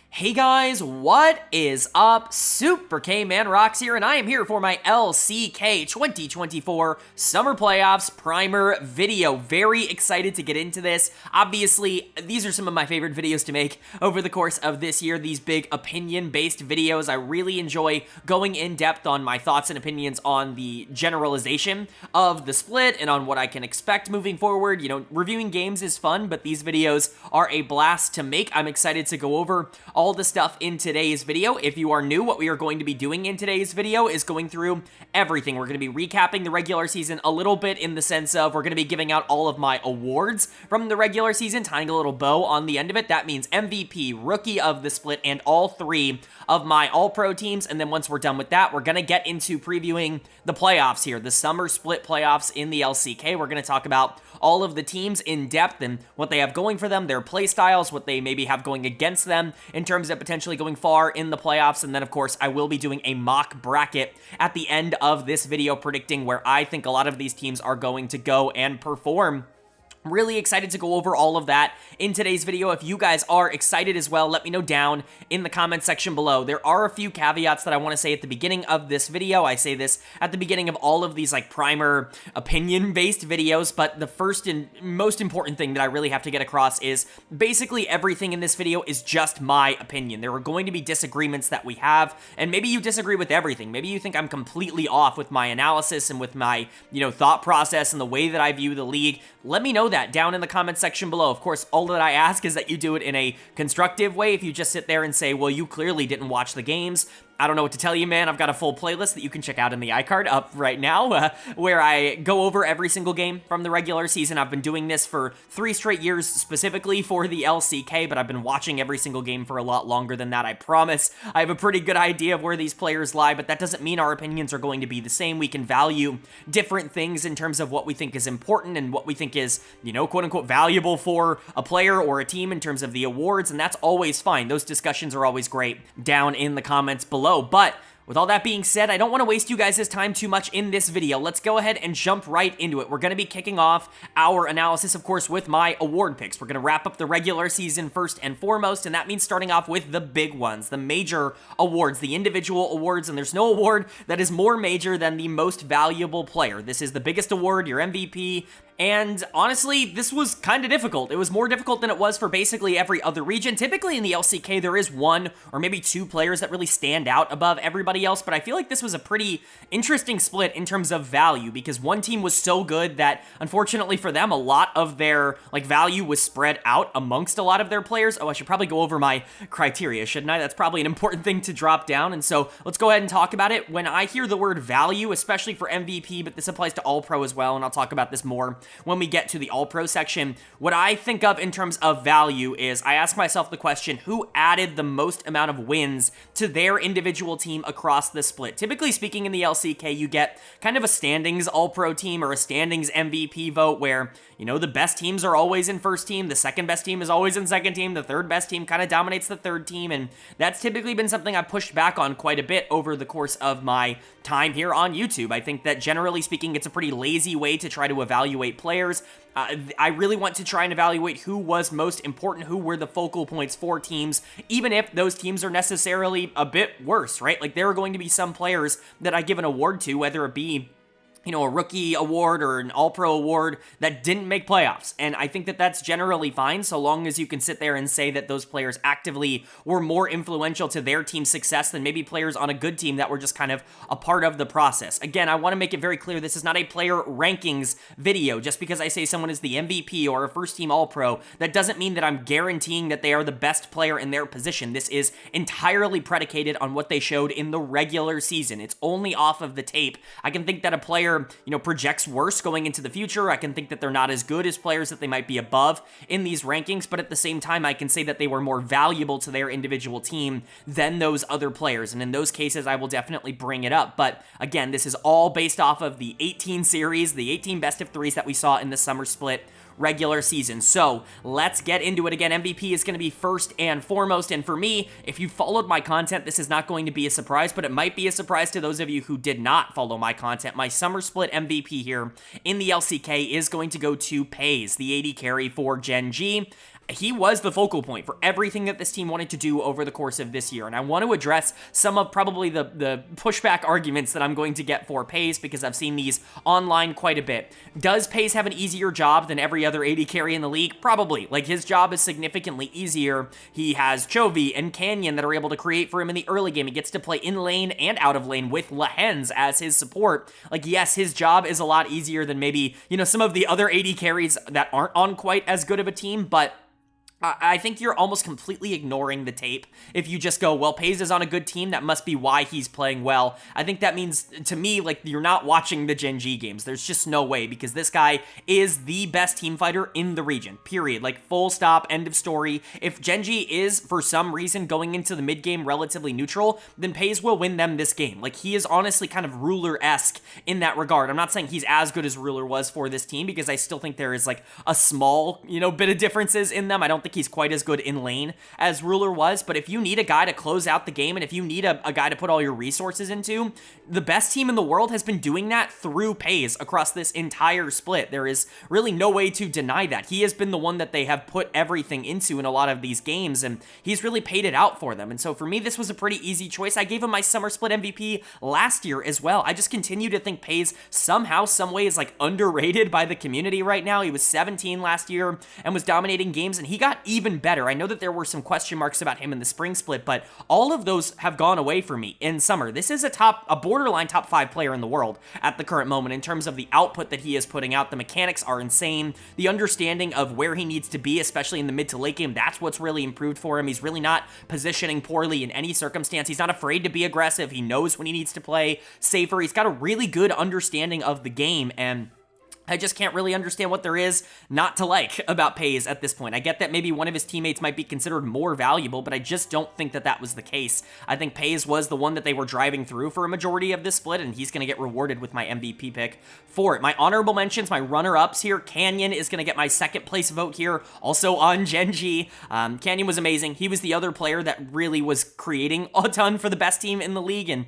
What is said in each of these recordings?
Hey guys, what is up? Super K-Man Rocks here, and I am here for my LCK 2024 Summer Playoffs Primer video. Very excited to get into this. Obviously, these are some of my favorite videos to make over the course of this year, these big opinion-based videos. I really enjoy going in depth on my thoughts and opinions on the generalization of the split and on what I can expect moving forward. You know, reviewing games is fun, but these videos are a blast to make. I'm excited to go over all the stuff in today's video. If you are new, what we are going to be doing in today's video is going through everything. We're going to be recapping the regular season a little bit in the sense of we're going to be giving out all of my awards from the regular season, tying a little bow on the end of it. That means MVP, Rookie of the Split, and all three of my All-Pro teams. And then once we're done with that, we're going to get into previewing the playoffs here, the Summer Split playoffs in the LCK. We're going to talk about all of the teams in depth and what they have going for them, their play styles, what they maybe have going against them in terms of potentially going far in the playoffs. And then, of course, I will be doing a mock bracket at the end of this video predicting where I think a lot of these teams are going to go and perform. Really excited to go over all of that in today's video. If you guys are excited as well, let me know down in the comment section below. There are a few caveats that I want to say at the beginning of this video. I say this at the beginning of all of these like primer opinion-based videos, but the first and most important thing that I really have to get across is basically everything in this video is just my opinion. There are going to be disagreements that we have, and maybe you disagree with everything. Maybe you think I'm completely off with my analysis and with my, thought process and the way that I view the league. Let me know that down in the comment section below. Of course, all that I ask is that you do it in a constructive way. If you just sit there and say, well, you clearly didn't watch the games, I don't know what to tell you, man. I've got a full playlist that you can check out in the iCard up right now, where I go over every single game from the regular season. I've been doing this for 3 straight years, specifically for the LCK, but I've been watching every single game for a lot longer than that, I promise. I have a pretty good idea of where these players lie, but that doesn't mean our opinions are going to be the same. We can value different things in terms of what we think is important and what we think is, quote-unquote valuable for a player or a team in terms of the awards, and that's always fine. Those discussions are always great down in the comments below. But with all that being said, I don't want to waste you guys' time too much in this video. Let's go ahead and jump right into it. We're going to be kicking off our analysis, of course, with my award picks. We're going to wrap up the regular season first and foremost, and that means starting off with the big ones, the major awards, the individual awards, and there's no award that is more major than the most valuable player. This is the biggest award, your MVP. And honestly, this was kind of difficult. It was more difficult than it was for basically every other region. Typically in the LCK, there is one or maybe 2 players that really stand out above everybody else, but I feel like this was a pretty interesting split in terms of value because one team was so good that, unfortunately for them, a lot of their value was spread out amongst a lot of their players. Oh, I should probably go over my criteria, shouldn't I? That's probably an important thing to drop down, and so let's go ahead and talk about it. When I hear the word value, especially for MVP, but this applies to All-Pro as well, and I'll talk about this more when we get to the All-Pro section, what I think of in terms of value is I ask myself the question, who added the most amount of wins to their individual team across the split? Typically speaking, in the LCK, you get kind of a standings All-Pro team or a standings MVP vote where, the best teams are always in first team, the second best team is always in second team, the third best team kind of dominates the third team, and that's typically been something I've pushed back on quite a bit over the course of my time here on YouTube. I think that generally speaking, it's a pretty lazy way to try to evaluate players. I really want to try and evaluate who was most important, who were the focal points for teams, even if those teams are necessarily a bit worse, right? Like, there are going to be some players that I give an award to, whether it be a rookie award or an all-pro award that didn't make playoffs. And I think that that's generally fine so long as you can sit there and say that those players actively were more influential to their team's success than maybe players on a good team that were just kind of a part of the process. Again, I want to make it very clear this is not a player rankings video. Just because I say someone is the MVP or a first-team all-pro, that doesn't mean that I'm guaranteeing that they are the best player in their position. This is entirely predicated on what they showed in the regular season. It's only off of the tape. I can think that a player projects worse going into the future. I can think that they're not as good as players that they might be above in these rankings, but at the same time, I can say that they were more valuable to their individual team than those other players, and in those cases, I will definitely bring it up. But again, this is all based off of the 18 series, the 18 best of 3s that we saw in the summer split regular season. So let's get into it. Again, MVP is going to be first and foremost, and for me, if you followed my content, this is not going to be a surprise, but it might be a surprise to those of you who did not follow my content. My summer split MVP here in the LCK is going to go to FaZe, the AD carry for Gen.G. he was the focal point for everything that this team wanted to do over the course of this year. And I want to address some of probably the pushback arguments that I'm going to get for Paze, because I've seen these online quite a bit. Does Paze have an easier job than every other AD carry in the league? Probably. Like, his job is significantly easier. He has Chovy and Canyon that are able to create for him in the early game. He gets to play in lane and out of lane with Lehens as his support. Like, yes, his job is a lot easier than maybe, some of the other AD carries that aren't on quite as good of a team, but I think you're almost completely ignoring the tape if you just go, well, Paze is on a good team, that must be why he's playing well. I think that means, to me, like, you're not watching the Gen.G games. There's just no way, because this guy is the best team fighter in the region, period. Like, full stop, end of story. If Gen.G is, for some reason, going into the mid game relatively neutral, then Paze will win them this game. Like, he is honestly kind of Ruler-esque in that regard. I'm not saying he's as good as Ruler was for this team, because I still think there is, like, a small, bit of differences in them. I don't think he's quite as good in lane as Ruler was, but if you need a guy to close out the game, and if you need a guy to put all your resources into, the best team in the world has been doing that through Paze across this entire split. There is really no way to deny that. He has been the one that they have put everything into in a lot of these games, and he's really paid it out for them. And so for me, this was a pretty easy choice. I gave him my summer split MVP last year as well. I just continue to think Paze somehow, some way is like underrated by the community right now. He was 17 last year and was dominating games, and he got even better. I know that there were some question marks about him in the spring split, but all of those have gone away for me in summer. This is a borderline top 5 player in the world at the current moment in terms of the output that he is putting out. The mechanics are insane. The understanding of where he needs to be, especially in the mid to late game, that's what's really improved for him. He's really not positioning poorly in any circumstance. He's not afraid to be aggressive. He knows when he needs to play safer. He's got a really good understanding of the game, and I just can't really understand what there is not to like about Paze at this point. I get that maybe one of his teammates might be considered more valuable, but I just don't think that that was the case. I think Paze was the one that they were driving through for a majority of this split, and he's going to get rewarded with my MVP pick for it. My honorable mentions, my runner-ups here, Canyon is going to get my second place vote here, also on Gen.G. Canyon was amazing. He was the other player that really was creating a ton for the best team in the league, and,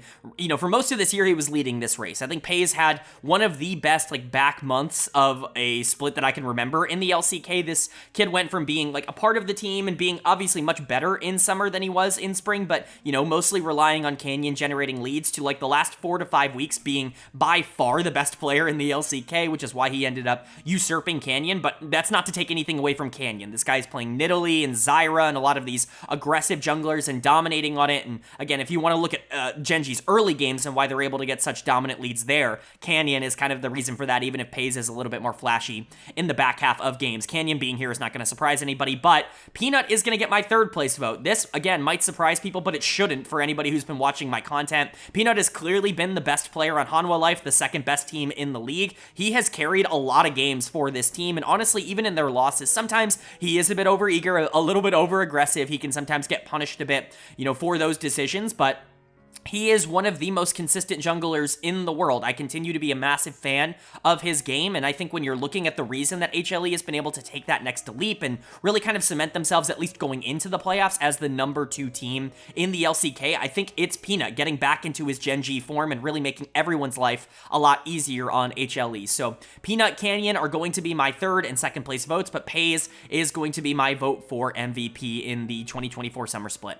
for most of this year, he was leading this race. I think Paze had one of the best, back months of a split that I can remember in the LCK. This kid went from being a part of the team and being obviously much better in summer than he was in spring, but mostly relying on Canyon generating leads, to the last 4 to 5 weeks being by far the best player in the LCK, which is why he ended up usurping Canyon. But that's not to take anything away from Canyon. This guy's playing Nidalee and Zyra and a lot of these aggressive junglers and dominating on it. And again, if you want to look at Gen.G's early games and why they're able to get such dominant leads there, Canyon is kind of the reason for that, even if Paze is a little bit more flashy in the back half of games. Canyon being here is not going to surprise anybody, but Peanut is going to get my third place vote. This, again, might surprise people, but it shouldn't for anybody who's been watching my content. Peanut has clearly been the best player on Hanwha Life, the second best team in the league. He has carried a lot of games for this team, and honestly, even in their losses, sometimes he is a bit overeager, a little bit over-aggressive. He can sometimes get punished a bit, for those decisions, but he is one of the most consistent junglers in the world. I continue to be a massive fan of his game, and I think when you're looking at the reason that HLE has been able to take that next leap and really kind of cement themselves, at least going into the playoffs, as the number 2 team in the LCK, I think it's Peanut getting back into his Gen.G form and really making everyone's life a lot easier on HLE. So Peanut, Canyon are going to be my third and second place votes, but Paze is going to be my vote for MVP in the 2024 summer split.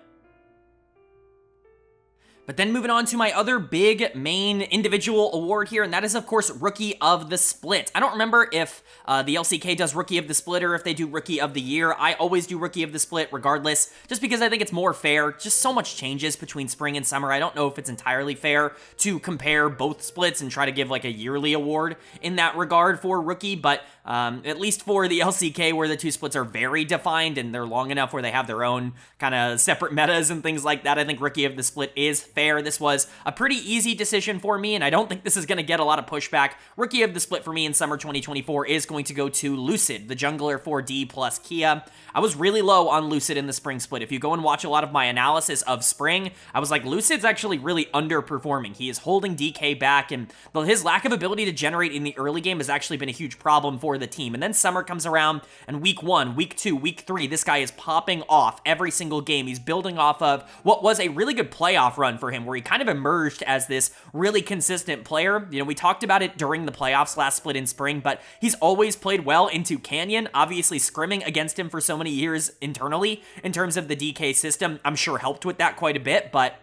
But then moving on to my other big main individual award here, and that is, of course, Rookie of the Split. I don't remember if the LCK does Rookie of the Split or if they do Rookie of the Year. I always do Rookie of the Split regardless, just because I think it's more fair. Just so much changes between spring and summer. I don't know if it's entirely fair to compare both splits and try to give a yearly award in that regard for Rookie, but at least for the LCK, where the two splits are very defined and they're long enough where they have their own kind of separate metas and things like that, I think Rookie of the Split is fair. This was a pretty easy decision for me, and I don't think this is going to get a lot of pushback. Rookie of the Split for me in summer 2024 is going to go to Lucid, the jungler for Dplus KIA. I was really low on Lucid in the spring split. If you go and watch a lot of my analysis of spring, I was like, Lucid's actually really underperforming. He is holding DK back, and his lack of ability to generate in the early game has actually been a huge problem for the team. And then summer comes around, and week 1, week 2, week 3, this guy is popping off every single game. He's building off of what was a really good playoff run for him, where he kind of emerged as this really consistent player. You know, we talked about it during the playoffs last split in spring, but he's always played well into Canyon. Obviously, scrimming against him for so many years internally in terms of the DK system, I'm sure helped with that quite a bit, but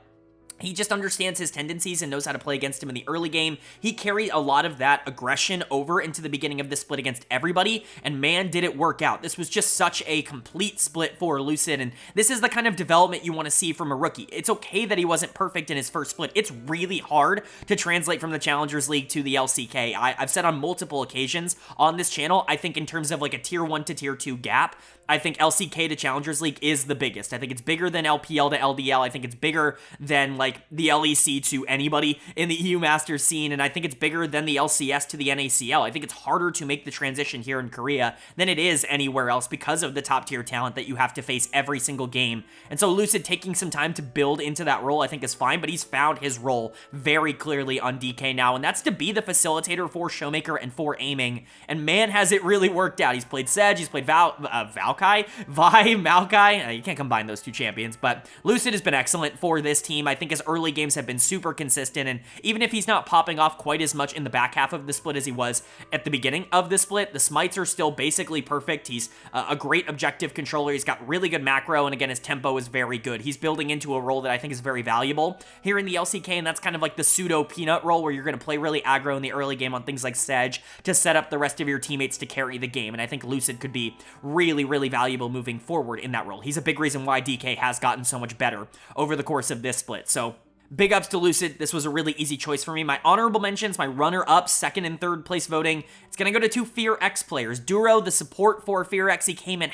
he just understands his tendencies and knows how to play against him in the early game. He carried a lot of that aggression over into the beginning of the split against everybody, and man, did it work out. This was just such a complete split for Lucid, and this is the kind of development you want to see from a rookie. It's okay that he wasn't perfect in his first split. It's really hard to translate from the Challengers League to the LCK. I've said on multiple occasions on this channel, I think in terms of like a tier 1 to tier 2 gap, I think LCK to Challengers League is the biggest. I think it's bigger than LPL to LDL. I think it's bigger than like the LEC to anybody in the EU Masters scene, and I think it's bigger than the LCS to the NACL. I think it's harder to make the transition here in Korea than it is anywhere else because of the top tier talent that you have to face every single game. And so Lucid taking some time to build into that role I think is fine, but he's found his role very clearly on DK now, and that's to be the facilitator for Showmaker and for aiming. And man, has it really worked out. He's played Sedge, he's played Maokai. You can't combine those two champions, but Lucid has been excellent for this team. I think his early games have been super consistent, and even if he's not popping off quite as much in the back half of the split as he was at the beginning of the split, the smites are still basically perfect. He's a great objective controller. He's got really good macro, and again, his tempo is very good. He's building into a role that I think is very valuable here in the LCK, and that's kind of like the pseudo peanut role where you're going to play really aggro in the early game on things like Sedge to set up the rest of your teammates to carry the game, and I think Lucid could be really, really valuable moving forward in that role. He's a big reason why DK has gotten so much better over the course of this split. So big ups to Lucid. This was a really easy choice for me. My honorable mentions, my runner-up, second and third place voting, it's going to go to two FearX players. Duro, the support for FearX, he came in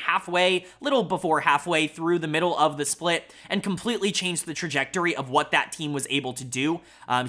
little before halfway through the middle of the split and completely changed the trajectory of what that team was able to do.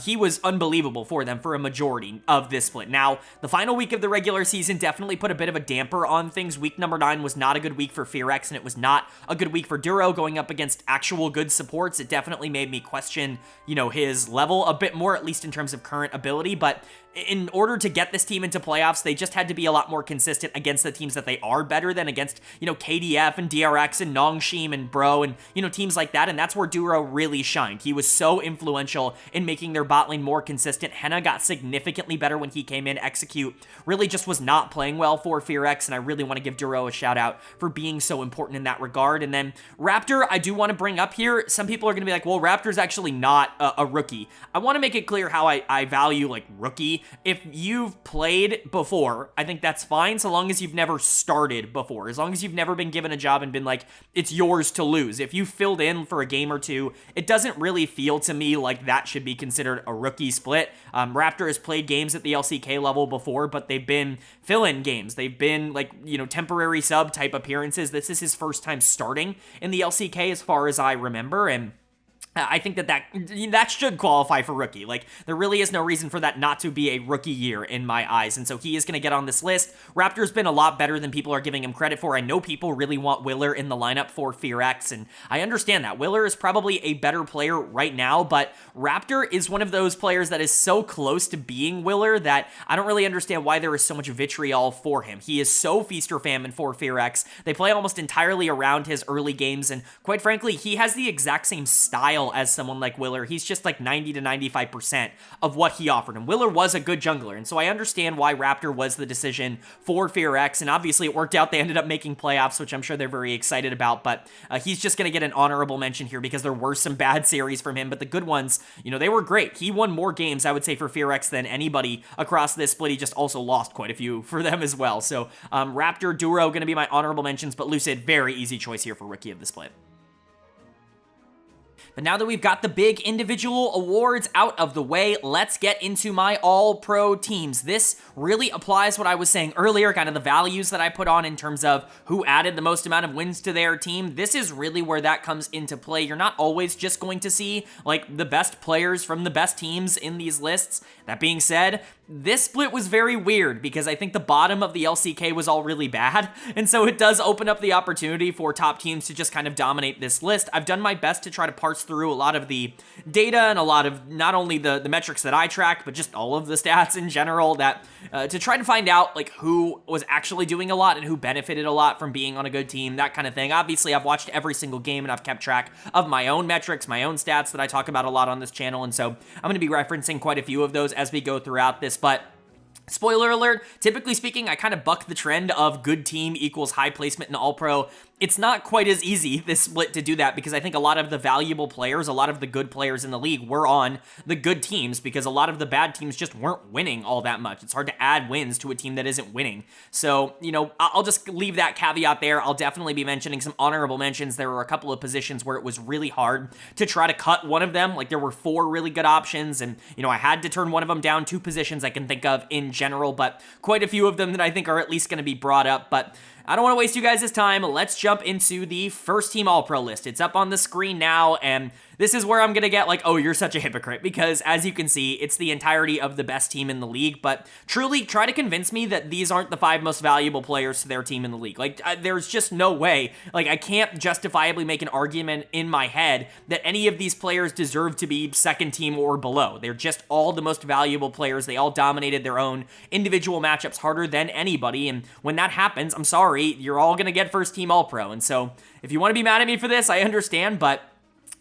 He was unbelievable for them for a majority of this split. Now, the final week of the regular season definitely put a bit of a damper on things. Week number 9 was not a good week for FearX, and it was not a good week for Duro going up against actual good supports. It definitely made me question, you know, his level a bit more, at least in terms of current ability, but in order to get this team into playoffs, they just had to be a lot more consistent against the teams that they are better than against, you know, KDF and DRX and Nongshim and Bro and, you know, teams like that, and that's where Duro really shined. He was so influential in making their bot lane more consistent. Henna got significantly better when he came in. Execute really just was not playing well for FearX, and I really want to give Duro a shout out for being so important in that regard. And then Raptor, I do want to bring up here. Some people are going to be like, well, Raptor's actually not a rookie. I want to make it clear how I value, like, rookie. If you've played before, I think that's fine, so long as you've never started before. As long as you've never been given a job and been like, it's yours to lose. If you filled in for a game or two, it doesn't really feel to me like that should be considered a rookie split. Raptor has played games at the LCK level before, but they've been fill-in games. They've been, like, you know, temporary sub type appearances. This is his first time starting in the LCK as far as I remember, and I think that should qualify for rookie. Like, there really is no reason for that not to be a rookie year in my eyes, and so he is going to get on this list. Raptor's been a lot better than people are giving him credit for. I know people really want Willer in the lineup for FearX, and I understand that. Willer is probably a better player right now, but Raptor is one of those players that is so close to being Willer that I don't really understand why there is so much vitriol for him. He is so feast or famine for FearX. They play almost entirely around his early games, and quite frankly, he has the exact same style as someone like Willer. He's just like 90 to 95% of what he offered him. Willer was a good jungler, and so I understand why Raptor was the decision for FearX, and obviously it worked out. They ended up making playoffs, which I'm sure they're very excited about, but he's just going to get an honorable mention here because there were some bad series from him, but the good ones, you know, they were great. He won more games, I would say, for FearX than anybody across this split. He just also lost quite a few for them as well. So Raptor, Duro, going to be my honorable mentions, but Lucid, very easy choice here for rookie of the split. But now that we've got the big individual awards out of the way, let's get into my all-pro teams. This really applies what I was saying earlier, kind of the values that I put on in terms of who added the most amount of wins to their team. This is really where that comes into play. You're not always just going to see, like, the best players from the best teams in these lists. That being said, This split was very weird because I think the bottom of the LCK was all really bad, and so it does open up the opportunity for top teams to just kind of dominate this list. I've done my best to try to parse through a lot of the data and a lot of not only the metrics that I track, but just all of the stats in general that to try to find out like who was actually doing a lot and who benefited a lot from being on a good team, that kind of thing. Obviously, I've watched every single game and I've kept track of my own metrics, my own stats that I talk about a lot on this channel, and so I'm going to be referencing quite a few of those as we go throughout this. But spoiler alert, typically speaking, I kind of buck the trend of good team equals high placement in All-Pro. It's not quite as easy, this split, to do that because I think a lot of the valuable players, a lot of the good players in the league were on the good teams because a lot of the bad teams just weren't winning all that much. It's hard to add wins to a team that isn't winning. So, you know, I'll just leave that caveat there. I'll definitely be mentioning some honorable mentions. There were a couple of positions where it was really hard to try to cut one of them. Like, there were 4 really good options, and, you know, I had to turn one of them down. 2 positions I can think of in general, but quite a few of them that I think are at least going to be brought up. But I don't want to waste you guys' time. Let's jump into the first team All-Pro list. It's up on the screen now, and this is where I'm going to get like, oh, you're such a hypocrite, because as you can see, it's the entirety of the best team in the league, but truly try to convince me that these aren't the 5 most valuable players to their team in the league. Like, there's just no way. Like, I can't justifiably make an argument in my head that any of these players deserve to be second team or below. They're just all the most valuable players. They all dominated their own individual matchups harder than anybody, and when that happens, I'm sorry, you're all going to get first team All-Pro, and so if you want to be mad at me for this, I understand, but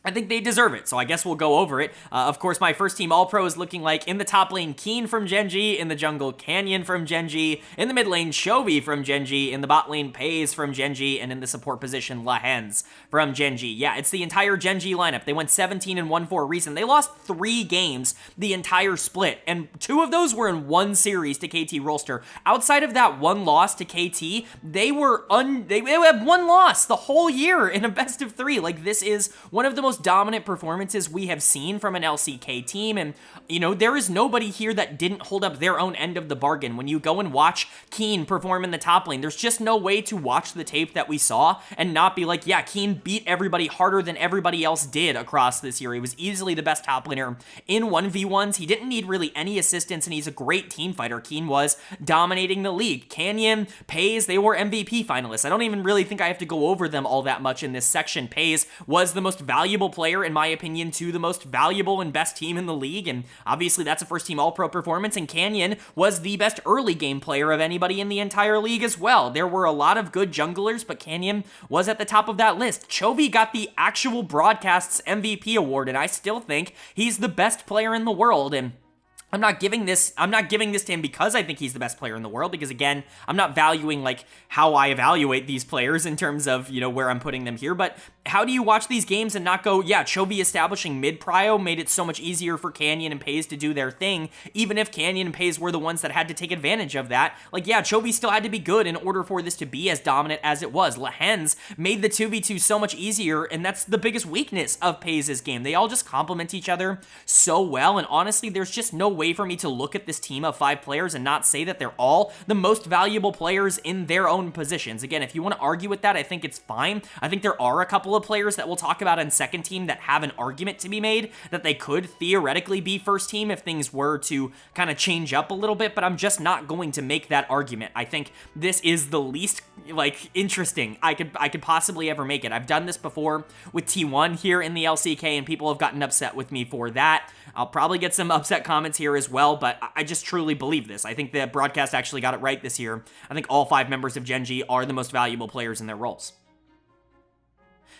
I think they deserve it, so I guess we'll go over it. Of course, my first team All-Pro is looking like in the top lane, Keen from Gen.G, in the jungle, Canyon from Gen.G, in the mid lane, Chovy from Gen.G, in the bot lane, Pays from Gen.G, and in the support position, Lahens from Gen.G. Yeah, it's the entire Gen.G lineup. They went 17-1 for a reason. They lost 3 games the entire split, and 2 of those were in one series to KT Rolster. Outside of that one loss to KT, they had 1 loss the whole year in a best of 3. Like, this is one of the most dominant performances we have seen from an LCK team, and you know, there is nobody here that didn't hold up their own end of the bargain. When you go and watch Keen perform in the top lane, there's just no way to watch the tape that we saw and not be like, yeah, Keen beat everybody harder than everybody else did across this year. He was easily the best top laner in 1v1s. He didn't need really any assistance, and he's a great team fighter. Keen was dominating the league. Canyon, Pays, they were MVP finalists. I don't even really think I have to go over them all that much in this section. Pays was the most valuable player, in my opinion, to the most valuable and best team in the league, and obviously that's a first team All-Pro performance, and Canyon was the best early game player of anybody in the entire league as well. There were a lot of good junglers, but Canyon was at the top of that list. Chovy got the actual broadcast's MVP award, and I still think he's the best player in the world, and I'm not giving this to him because I think he's the best player in the world, because again, I'm not valuing like how I evaluate these players in terms of, you know, where I'm putting them here, but how do you watch these games and not go, yeah, Chovy establishing mid-prio made it so much easier for Canyon and Pays to do their thing, even if Canyon and Pays were the ones that had to take advantage of that. Like, yeah, Chovy still had to be good in order for this to be as dominant as it was. Lahens made the 2v2 so much easier, and that's the biggest weakness of Pays' game. They all just complement each other so well, and honestly, there's just no way for me to look at this team of 5 players and not say that they're all the most valuable players in their own positions. Again, if you want to argue with that, I think it's fine. I think there are a couple of players that we'll talk about in second team that have an argument to be made that they could theoretically be first team if things were to kind of change up a little bit, but I'm just not going to make that argument. I think this is the least like interesting I could possibly ever make it. I've done this before with T1 here in the LCK, and people have gotten upset with me for that. I'll probably get some upset comments here as well, but I just truly believe this. I think the broadcast actually got it right this year. I think all 5 members of Gen.G are the most valuable players in their roles.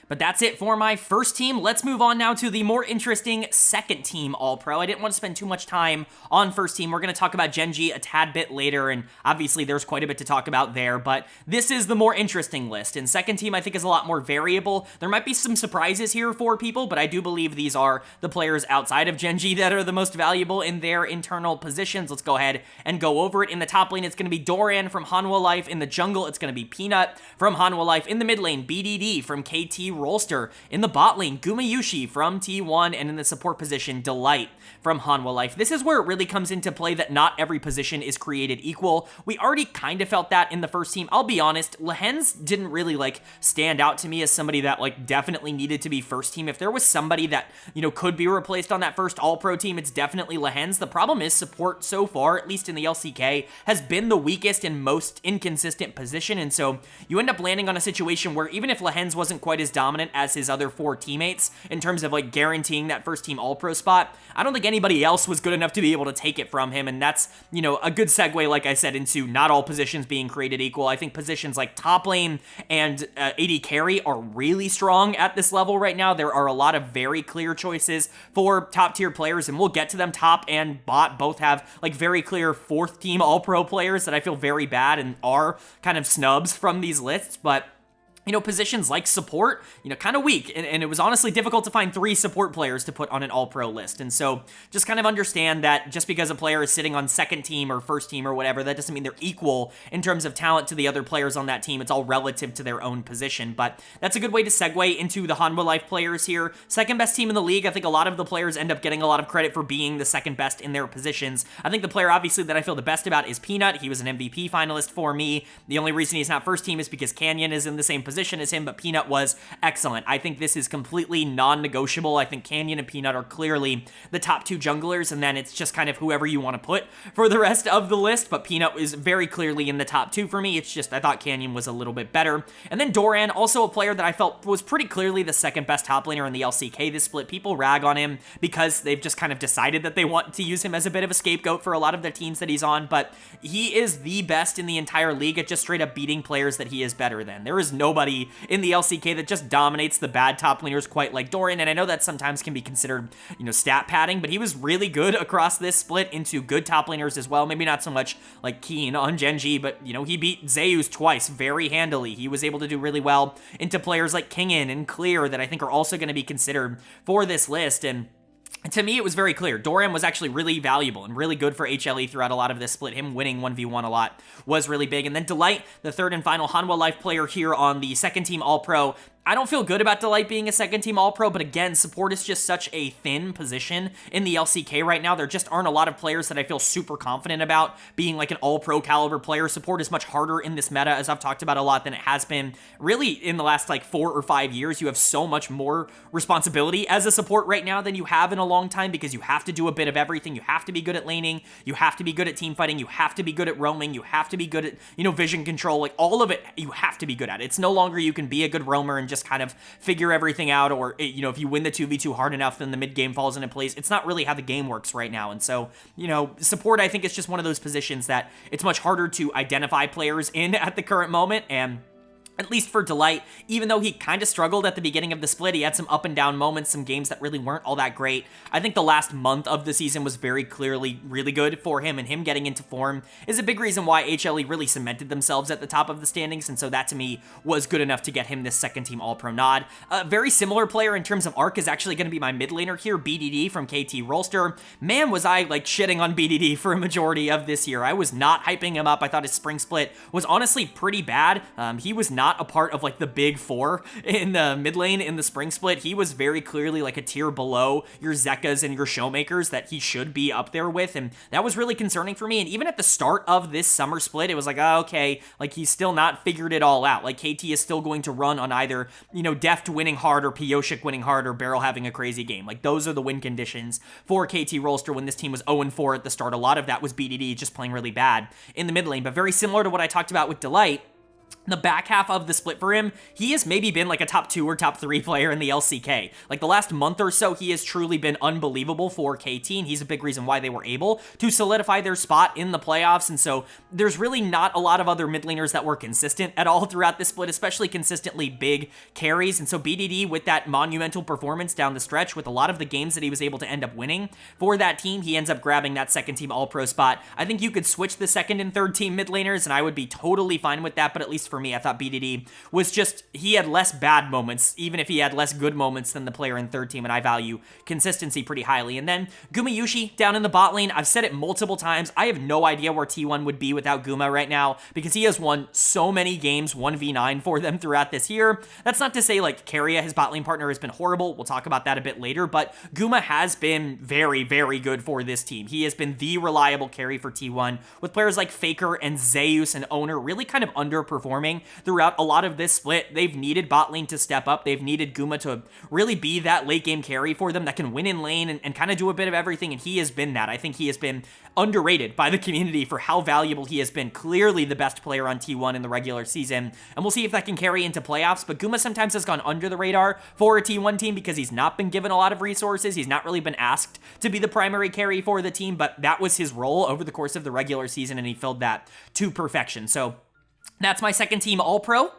But that's it for my first team. Let's move on now to the more interesting second team All-Pro. I didn't want to spend too much time on first team. We're going to talk about Gen.G a tad bit later, and obviously there's quite a bit to talk about there, but this is the more interesting list. And second team, I think, is a lot more variable. There might be some surprises here for people, but I do believe these are the players outside of Gen.G that are the most valuable in their internal positions. Let's go ahead and go over it. In the top lane, it's going to be Doran from Hanwha Life. In the jungle, it's going to be Peanut from Hanwha Life. In the mid lane, BDD from KT KT Rolster. In the bot lane, Gumayushi from T1, and in the support position, Delight from Hanwha Life. This is where it really comes into play that not every position is created equal. We already kind of felt that in the first team. I'll be honest, Lehens didn't really stand out to me as somebody that definitely needed to be first team. If there was somebody that, could be replaced on that first all-pro team, it's definitely Lehens. The problem is support so far, at least in the LCK, has been the weakest and most inconsistent position, and so you end up landing on a situation where even if Lehens wasn't quite as dominant as his other 4 teammates in terms of guaranteeing that first team all-pro spot, I don't think anybody else was good enough to be able to take it from him, and that's, a good segue, like I said, into not all positions being created equal. I think positions like top lane and AD carry are really strong at this level right now. There are a lot of very clear choices for top tier players, and we'll get to them. Top and bot both have very clear 4th team all-pro players that I feel very bad and are kind of snubs from these lists, but positions like support, kind of weak. And it was honestly difficult to find 3 support players to put on an all-pro list. And so just kind of understand that just because a player is sitting on 2nd team or 1st team or whatever, that doesn't mean they're equal in terms of talent to the other players on that team. It's all relative to their own position. But that's a good way to segue into the Hanwha Life players here. 2nd best team in the league. I think a lot of the players end up getting a lot of credit for being the 2nd best in their positions. I think the player obviously that I feel the best about is Peanut. He was an MVP finalist for me. The only reason he's not 1st team is because Canyon is in the same position as him, but Peanut was excellent. I think this is completely non-negotiable. I think Canyon and Peanut are clearly the top 2 junglers, and then it's just kind of whoever you want to put for the rest of the list, but Peanut is very clearly in the top 2 for me. It's just I thought Canyon was a little bit better. And then Doran, also a player that I felt was pretty clearly the 2nd best top laner in the LCK this split. People rag on him because they've just kind of decided that they want to use him as a bit of a scapegoat for a lot of the teams that he's on, but he is the best in the entire league at just straight up beating players that he is better than. There is nobody in the LCK that just dominates the bad top laners quite like Doran, and I know that sometimes can be considered, stat padding, but he was really good across this split into good top laners as well. Maybe not so much like Keen on Gen.G, but, he beat Zeus twice very handily. He was able to do really well into players like Kingin and Clear that I think are also going to be considered for this list, and to me, it was very clear. Doran was actually really valuable and really good for HLE throughout a lot of this split. Him winning 1v1 a lot was really big. And then Delight, the 3rd and final Hanwha Life player here on the 2nd team All-Pro. I don't feel good about Delight being a 2nd team All-Pro, but again, support is just such a thin position in the LCK right now. There just aren't a lot of players that I feel super confident about being an All-Pro caliber player. Support is much harder in this meta, as I've talked about a lot, than it has been really in the last 4 or 5 years. You have so much more responsibility as a support right now than you have in a long time, because you have to do a bit of everything. You have to be good at laning, you have to be good at team fighting, you have to be good at roaming, you have to be good at, vision control, all of it, you have to be good at. It's no longer you can be a good roamer and just kind of figure everything out, or, if you win the 2v2 hard enough, then the mid game falls into place. It's not really how the game works right now, and so, support, I think, is just one of those positions that it's much harder to identify players in at the current moment, and at least for Delight, even though he kind of struggled at the beginning of the split, he had some up and down moments, some games that really weren't all that great. I think the last month of the season was very clearly really good for him, and him getting into form is a big reason why HLE really cemented themselves at the top of the standings, and so that to me was good enough to get him this 2nd team All-Pro nod. A very similar player in terms of arc is actually going to be my mid laner here, BDD from KT Rolster. Man, was I shitting on BDD for a majority of this year. I was not hyping him up. I thought his spring split was honestly pretty bad. He was not a part of the big 4 in the mid lane in the spring split. He was very clearly a tier below your Zekkas and your Showmakers that he should be up there with, and that was really concerning for me. And even at the start of this summer split, it was oh, okay, he's still not figured it all out. KT is still going to run on either, Deft winning hard or Pioshik winning hard or Beryl having a crazy game. Those are the win conditions for KT Rolster when this team was 0-4 at the start. A lot of that was BDD just playing really bad in the mid lane, but very similar to what I talked about with Delight. The back half of the split for him, he has maybe been a top 2 or top 3 player in the LCK. The last month or so, he has truly been unbelievable for KT, and he's a big reason why they were able to solidify their spot in the playoffs, and so there's really not a lot of other mid laners that were consistent at all throughout this split, especially consistently big carries, and so BDD with that monumental performance down the stretch with a lot of the games that he was able to end up winning for that team, he ends up grabbing that 2nd team All-Pro spot. I think you could switch the 2nd and 3rd team mid laners, and I would be totally fine with that, but at least for me. I thought BDD was just, he had less bad moments, even if he had less good moments than the player in third team, and I value consistency pretty highly. And then Gumayushi down in the bot lane, I've said it multiple times, I have no idea where T1 would be without Guma right now, because he has won so many games 1v9 for them throughout this year. That's not to say like KIA, his bot lane partner, has been horrible. We'll talk about that a bit later, but Guma has been very, very good for this team. He has been the reliable carry for T1, with players like Faker and Zeus and Owner really kind of underperforming throughout a lot of this split. They've needed bot lane to step up. They've needed Guma to really be that late game carry for them that can win in lane and kind of do a bit of everything, and he has been that. I think he has been underrated by the community for how valuable he has been. Clearly the best player on T1 in the regular season, and we'll see if that can carry into playoffs, but Guma sometimes has gone under the radar for a T1 team because he's not been given a lot of resources. He's not really been asked to be the primary carry for the team, but that was his role over the course of the regular season, and he filled that to perfection. So that's my second team All-Pro.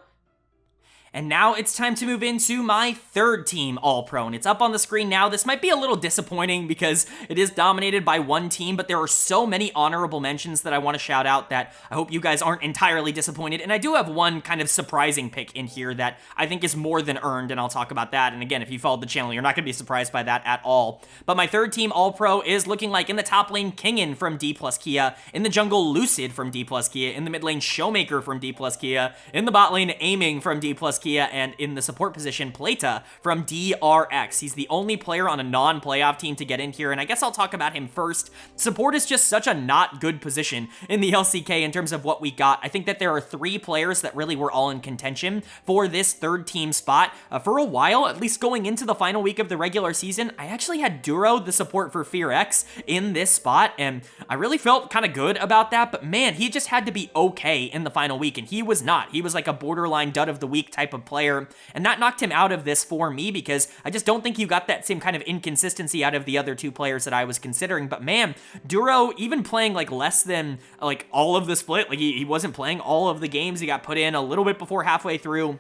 And now it's time to move into my third team All-Pro, and it's up on the screen now. This might be a little disappointing because it is dominated by one team, but there are so many honorable mentions that I want to shout out that I hope you guys aren't entirely disappointed. And I do have one kind of surprising pick in here that I think is more than earned, and I'll talk about that. And again, if you followed the channel, you're not going to be surprised by that at all. But my third team All-Pro is looking like in the top lane, Kingin from Dplus KIA, in the jungle, Lucid from Dplus KIA, in the mid lane, Showmaker from Dplus KIA, in the bot lane, Aiming from Dplus KIA, and in the support position, Plata from DRX. He's the only player on a non-playoff team to get in here, and I guess I'll talk about him first. Support is just such a not good position in the LCK in terms of what we got. I think that there are three players that really were all in contention for this third team spot. For a while, at least going into the final week of the regular season, I actually had Duro, the support for FearX, in this spot, and I really felt kind of good about that, but man, he just had to be okay in the final week, and he was not. He was like a borderline dud of the week type of player, and that knocked him out of this for me because I just don't think you got that same kind of inconsistency out of the other two players that I was considering. But man, Duro, even playing like less than like all of the split, like he wasn't playing all of the games, he got put in a little bit before halfway through.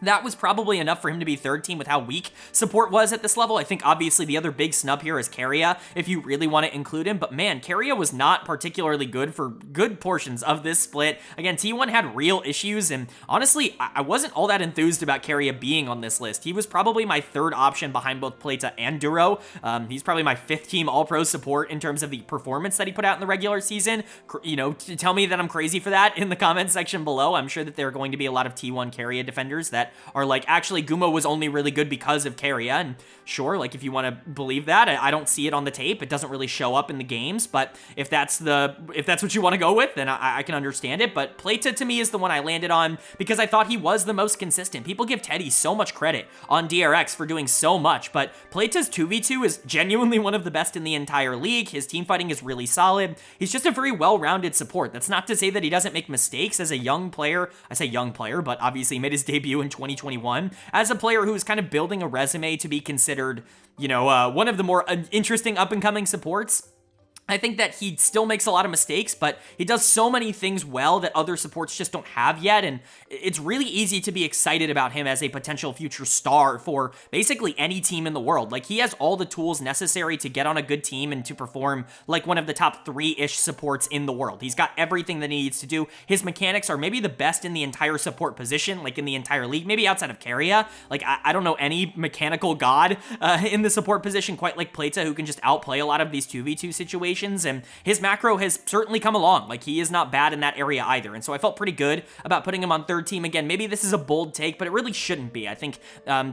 That was probably enough for him to be third team with how weak support was at this level. I think obviously the other big snub here is KIA, if you really want to include him, but man, KIA was not particularly good for good portions of this split. Again, T1 had real issues, and honestly, I wasn't all that enthused about KIA being on this list. He was probably my third option behind both Plata and Duro. He's probably my fifth team All-Pro support in terms of the performance that he put out in the regular season. You know, tell me that I'm crazy for that in the comment section below. I'm sure that there are going to be a lot of T1 KIA defenders that are like, actually, Guma was only really good because of KIA, and sure, like, if you want to believe that, I don't see it on the tape. It doesn't really show up in the games, but if that's what you want to go with, then I can understand it. But Plata, to me, is the one I landed on because I thought he was the most consistent. People give Teddy so much credit on DRX for doing so much, but Plata's 2v2 is genuinely one of the best in the entire league. His team fighting is really solid. He's just a very well-rounded support. That's not to say that he doesn't make mistakes as a young player. I say young player, but obviously he made his debut in 2021 as a player who's kind of building a resume to be considered, you know, one of the more interesting up-and-coming supports. I think that he still makes a lot of mistakes, but he does so many things well that other supports just don't have yet, and it's really easy to be excited about him as a potential future star for basically any team in the world. Like, he has all the tools necessary to get on a good team and to perform like one of the top 3-ish supports in the world. He's got everything that he needs to do. His mechanics are maybe the best in the entire support position, like in the entire league, maybe outside of KIA. Like, I don't know any mechanical god in the support position quite like Plata, who can just outplay a lot of these 2v2 situations. And his macro has certainly come along. Like, he is not bad in that area either. And so I felt pretty good about putting him on third team. Again, maybe this is a bold take, but it really shouldn't be. I think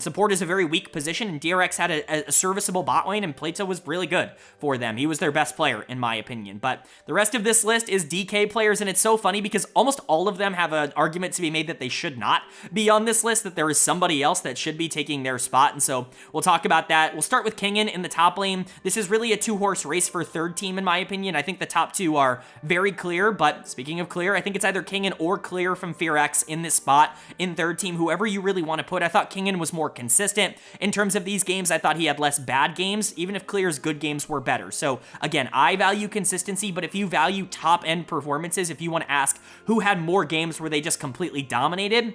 support is a very weak position, and DRX had a serviceable bot lane, and Plata was really good for them. He was their best player, in my opinion. But the rest of this list is DK players, and it's so funny because almost all of them have an argument to be made that they should not be on this list, that there is somebody else that should be taking their spot. And so we'll talk about that. We'll start with Kingin in the top lane. This is really a two-horse race for third team, in my opinion. I think the top two are very clear, but speaking of clear, I think it's either Kingin or Clear from FearX in this spot in third team, whoever you really want to put. I thought Kingin was more consistent in terms of these games. I thought he had less bad games, even if Clear's good games were better. So again, I value consistency, but if you value top-end performances, if you want to ask who had more games where they just completely dominated,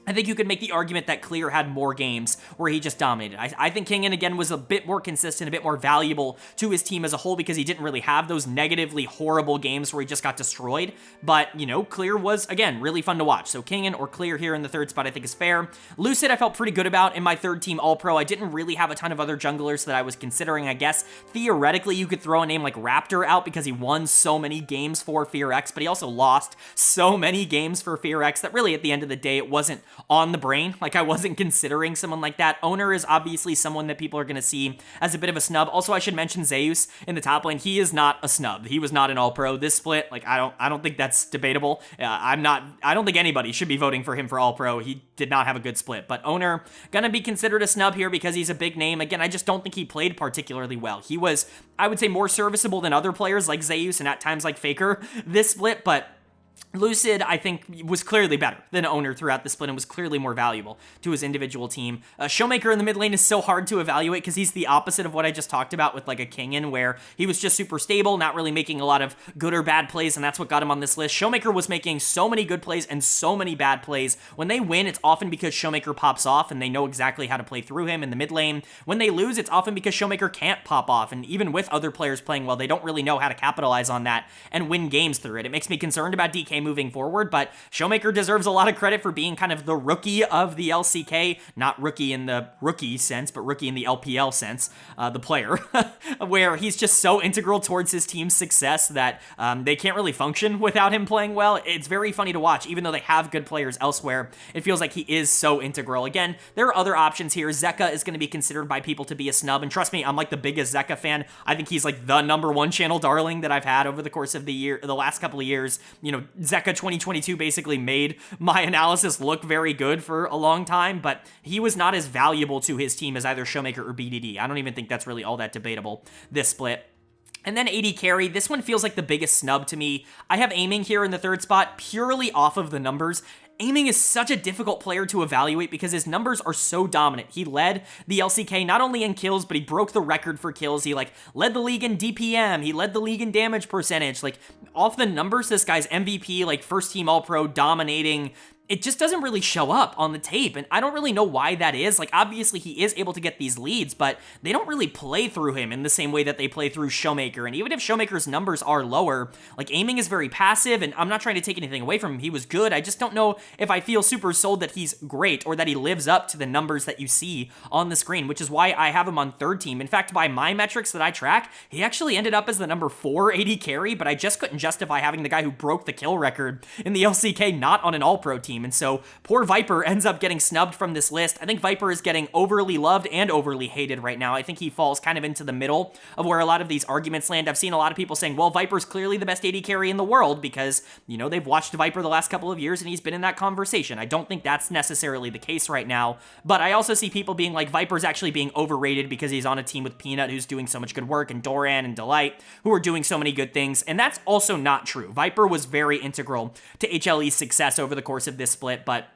I think you could make the argument that Clear had more games where he just dominated. I think Kingen, again, was a bit more consistent, a bit more valuable to his team as a whole because he didn't really have those negatively horrible games where he just got destroyed. But, you know, Clear was, again, really fun to watch. So Kingen or Clear here in the third spot I think is fair. Lucid I felt pretty good about in my third team All-Pro. I didn't really have a ton of other junglers that I was considering, I guess. Theoretically, you could throw a name like Raptor out because he won so many games for FearX, but he also lost so many games for FearX that really at the end of the day it wasn't on the brain. Like, I wasn't considering someone like that. Owner is obviously someone that people are going to see as a bit of a snub. Also, I should mention Zeus in the top lane. He is not a snub. He was not an All-Pro. This split, like, I don't think that's debatable. I don't think anybody should be voting for him for All-Pro. He did not have a good split. But Owner, gonna be considered a snub here because he's a big name. Again, I just don't think he played particularly well. He was, I would say, more serviceable than other players like Zeus and at times like Faker this split, but Lucid, I think, was clearly better than Owner throughout the split and was clearly more valuable to his individual team. Showmaker in the mid lane is so hard to evaluate because he's the opposite of what I just talked about with like a Kingen, where he was just super stable, not really making a lot of good or bad plays, and that's what got him on this list. Showmaker was making so many good plays and so many bad plays. When they win, it's often because Showmaker pops off and they know exactly how to play through him in the mid lane. When they lose, it's often because Showmaker can't pop off, and even with other players playing well, they don't really know how to capitalize on that and win games through it. It makes me concerned about DK moving forward, but Showmaker deserves a lot of credit for being kind of the rookie of the LCK, not rookie in the rookie sense, but rookie in the LPL sense, the player, where he's just so integral towards his team's success that they can't really function without him playing well. It's very funny to watch, even though they have good players elsewhere. It feels like he is so integral. Again, there are other options here. Zeka is going to be considered by people to be a snub, and trust me, I'm like the biggest Zeka fan. I think he's like the #1 channel darling that I've had over the course of the last couple of years. You know, Zeka 2022 basically made my analysis look very good for a long time, but he was not as valuable to his team as either Showmaker or BDD. I don't even think that's really all that debatable, this split. And then AD carry, this one feels like the biggest snub to me. I have Aiming here in the third spot purely off of the numbers. Aiming is such a difficult player to evaluate because his numbers are so dominant. He led the LCK not only in kills, but he broke the record for kills. He like led the league in DPM. He led the league in damage percentage. Like, off the numbers, this guy's MVP, like first team All-Pro, dominating. It just doesn't really show up on the tape, and I don't really know why that is. Like, obviously he is able to get these leads, but they don't really play through him in the same way that they play through Showmaker, and even if Showmaker's numbers are lower, like, Aiming is very passive, and I'm not trying to take anything away from him. He was good. I just don't know if I feel super sold that he's great or that he lives up to the numbers that you see on the screen, which is why I have him on third team. In fact, by my metrics that I track, he actually ended up as the #4 AD carry, but I just couldn't justify having the guy who broke the kill record in the LCK not on an All-Pro team. And so poor Viper ends up getting snubbed from this list. I think Viper is getting overly loved and overly hated right now. I think he falls kind of into the middle of where a lot of these arguments land. I've seen a lot of people saying, well, Viper's clearly the best AD carry in the world because, you know, they've watched Viper the last couple of years and he's been in that conversation. I don't think that's necessarily the case right now, but I also see people being like, Viper's actually being overrated because he's on a team with Peanut who's doing so much good work, and Doran and Delight who are doing so many good things, and that's also not true. Viper was very integral to HLE's success over the course of this split, but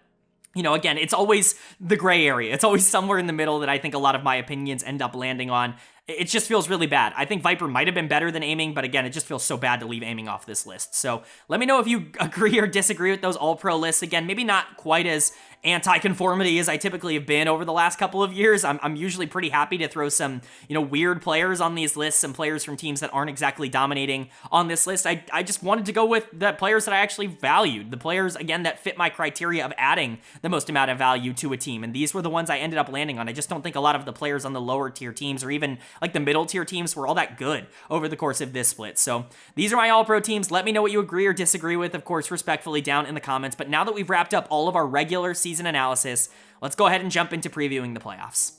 you know, again, it's always the gray area. It's always somewhere in the middle that I think a lot of my opinions end up landing on. It just feels really bad. I think Viper might have been better than Aiming, but again, it just feels so bad to leave Aiming off this list. So let me know if you agree or disagree with those All-Pro lists. Again, maybe not quite as anti-conformity as I typically have been over the last couple of years. I'm usually pretty happy to throw some, you know, weird players on these lists, some players from teams that aren't exactly dominating on this list. I just wanted to go with the players that I actually valued, the players, again, that fit my criteria of adding the most amount of value to a team, and these were the ones I ended up landing on. I just don't think a lot of the players on the lower tier teams, or even like the middle tier teams, were all that good over the course of this split. So these are my All-Pro teams. Let me know what you agree or disagree with, of course, respectfully down in the comments. But now that we've wrapped up all of our regular season analysis, let's go ahead and jump into previewing the playoffs.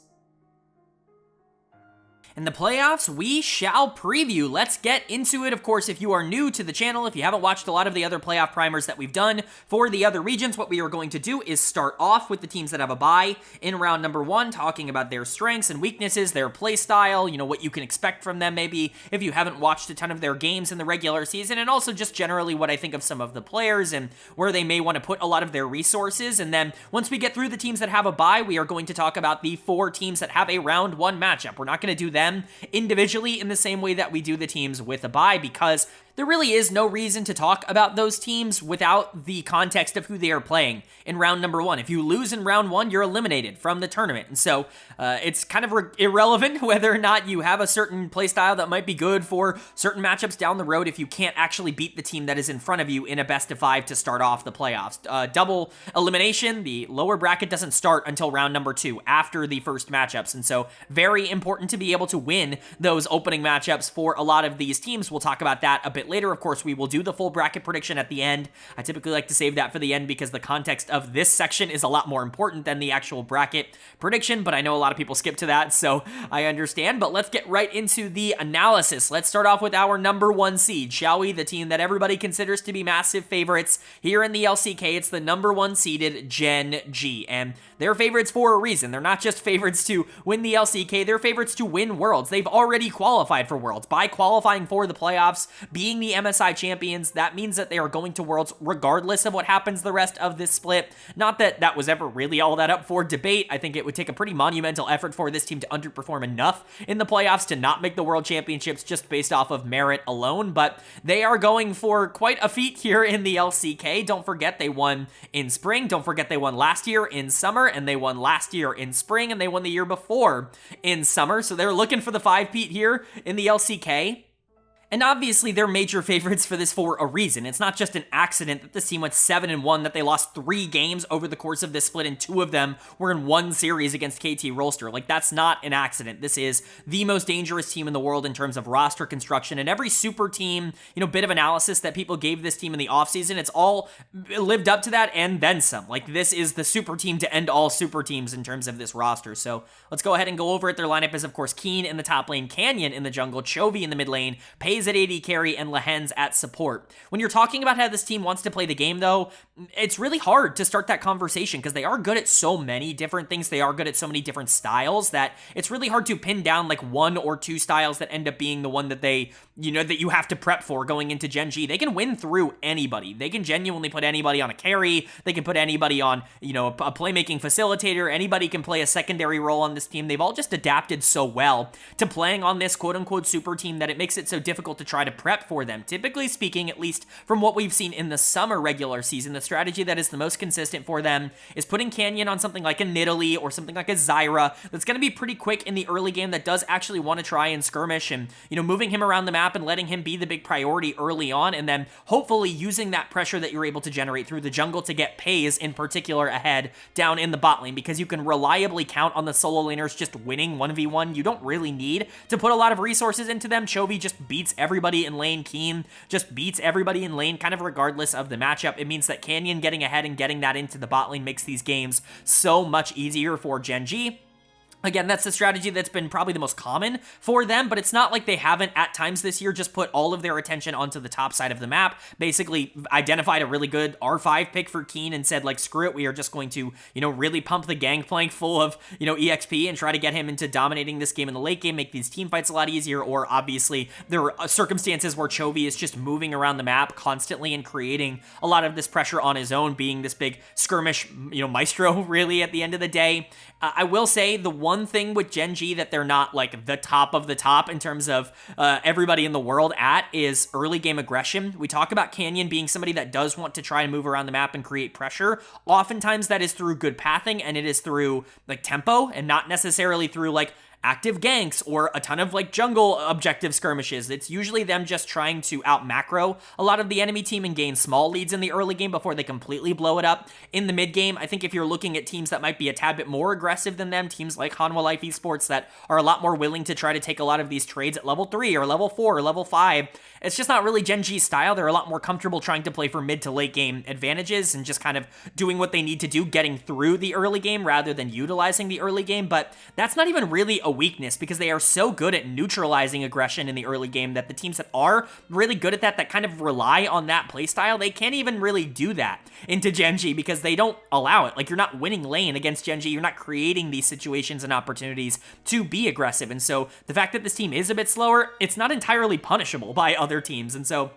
In the playoffs, we shall preview. Let's get into it. Of course, if you are new to the channel, if you haven't watched a lot of the other playoff primers that we've done for the other regions, what we are going to do is start off with the teams that have a bye in round number 1, talking about their strengths and weaknesses, their play style, you know, what you can expect from them maybe if you haven't watched a ton of their games in the regular season, and also just generally what I think of some of the players and where they may want to put a lot of their resources. And then once we get through the teams that have a bye, we are going to talk about the 4 teams that have a round 1 matchup. We're not going to do them individually in the same way that we do the teams with a bye, because there really is no reason to talk about those teams without the context of who they are playing in round number 1. If you lose in round 1, you're eliminated from the tournament. And so it's kind of irrelevant whether or not you have a certain playstyle that might be good for certain matchups down the road if you can't actually beat the team that is in front of you in a best of 5 to start off the playoffs. Double elimination, the lower bracket doesn't start until round number 2 after the first matchups. And so very important to be able to win those opening matchups for a lot of these teams. We'll talk about that a bit later. Of course, we will do the full bracket prediction at the end. I typically like to save that for the end because the context of this section is a lot more important than the actual bracket prediction, but I know a lot of people skip to that, so I understand. But let's get right into the analysis. Let's start off with our number 1 seed, shall we? The team that everybody considers to be massive favorites here in the LCK. It's the number 1 seeded Gen.G, and they're favorites for a reason. They're not just favorites to win the LCK, they're favorites to win Worlds. They've already qualified for Worlds. By qualifying for the playoffs, being the MSI champions, that means that they are going to Worlds regardless of what happens the rest of this split. Not that that was ever really all that up for debate. I think it would take a pretty monumental effort for this team to underperform enough in the playoffs to not make the World Championships just based off of merit alone, but they are going for quite a feat here in the LCK. Don't forget they won in spring. Don't forget they won last year in summer, and they won last year in spring, and they won the year before in summer. So they're looking for the 5-peat here in the LCK. And obviously, they're major favorites for this for a reason. It's not just an accident that this team went 7-1, that they lost 3 games over the course of this split, and 2 of them were in one series against KT Rolster. Like, that's not an accident. This is the most dangerous team in the world in terms of roster construction, and every super team, bit of analysis that people gave this team in the offseason, it's all lived up to that and then some. Like, this is the super team to end all super teams in terms of this roster. So let's go ahead and go over it. Their lineup is, of course, Keen in the top lane, Canyon in the jungle, Chovy in the mid lane, Pays at AD carry, and Lehens at support. When you're talking about how this team wants to play the game, though, it's really hard to start that conversation because they are good at so many different things. They are good at so many different styles that it's really hard to pin down like 1 or 2 styles that end up being the one that they, that you have to prep for going into Gen.G. They can win through anybody. They can genuinely put anybody on a carry. They can put anybody on, a playmaking facilitator. Anybody can play a secondary role on this team. They've all just adapted so well to playing on this quote-unquote super team that it makes it so difficult to try to prep for them. Typically speaking, at least from what we've seen in the summer regular season, the strategy that is the most consistent for them is putting Canyon on something like a Nidalee or something like a Zyra that's going to be pretty quick in the early game, that does actually want to try and skirmish, and moving him around the map and letting him be the big priority early on, and then hopefully using that pressure that you're able to generate through the jungle to get Pays in particular ahead down in the bot lane, because you can reliably count on the solo laners just winning 1v1. You don't really need to put a lot of resources into them. Chovy just beats everybody in lane. Keen just beats everybody in lane kind of regardless of the matchup. It means that Canyon getting ahead and getting that into the bot lane makes these games so much easier for Gen.G. Again, that's the strategy that's been probably the most common for them, but it's not like they haven't at times this year just put all of their attention onto the top side of the map, basically identified a really good R5 pick for Keen and said, like, screw it, we are just going to, really pump the gangplank full of, EXP and try to get him into dominating this game in the late game, make these team fights a lot easier. Or obviously there are circumstances where Chovy is just moving around the map constantly and creating a lot of this pressure on his own, being this big skirmish, maestro really at the end of the day. I will say the one thing with Gen.G that they're not like the top of the top in terms of everybody in the world at is early game aggression. We talk about Canyon being somebody that does want to try and move around the map and create pressure. Oftentimes that is through good pathing, and it is through like tempo and not necessarily through like active ganks or a ton of like jungle objective skirmishes. It's usually them just trying to out macro a lot of the enemy team and gain small leads in the early game before they completely blow it up in the mid game. I think if you're looking at teams that might be a tad bit more aggressive than them, teams like Hanwha Life Esports that are a lot more willing to try to take a lot of these trades at level 3 or level 4 or level 5, it's just not really Gen.G's style. They're a lot more comfortable trying to play for mid to late game advantages and just kind of doing what they need to do, getting through the early game rather than utilizing the early game. But that's not even really a weakness because they are so good at neutralizing aggression in the early game that the teams that are really good at that kind of rely on that playstyle, they can't even really do that into Gen.G because they don't allow it. Like, you're not winning lane against Gen.G. You're not creating these situations and opportunities to be aggressive. And so the fact that this team is a bit slower, it's not entirely punishable by other teams. And so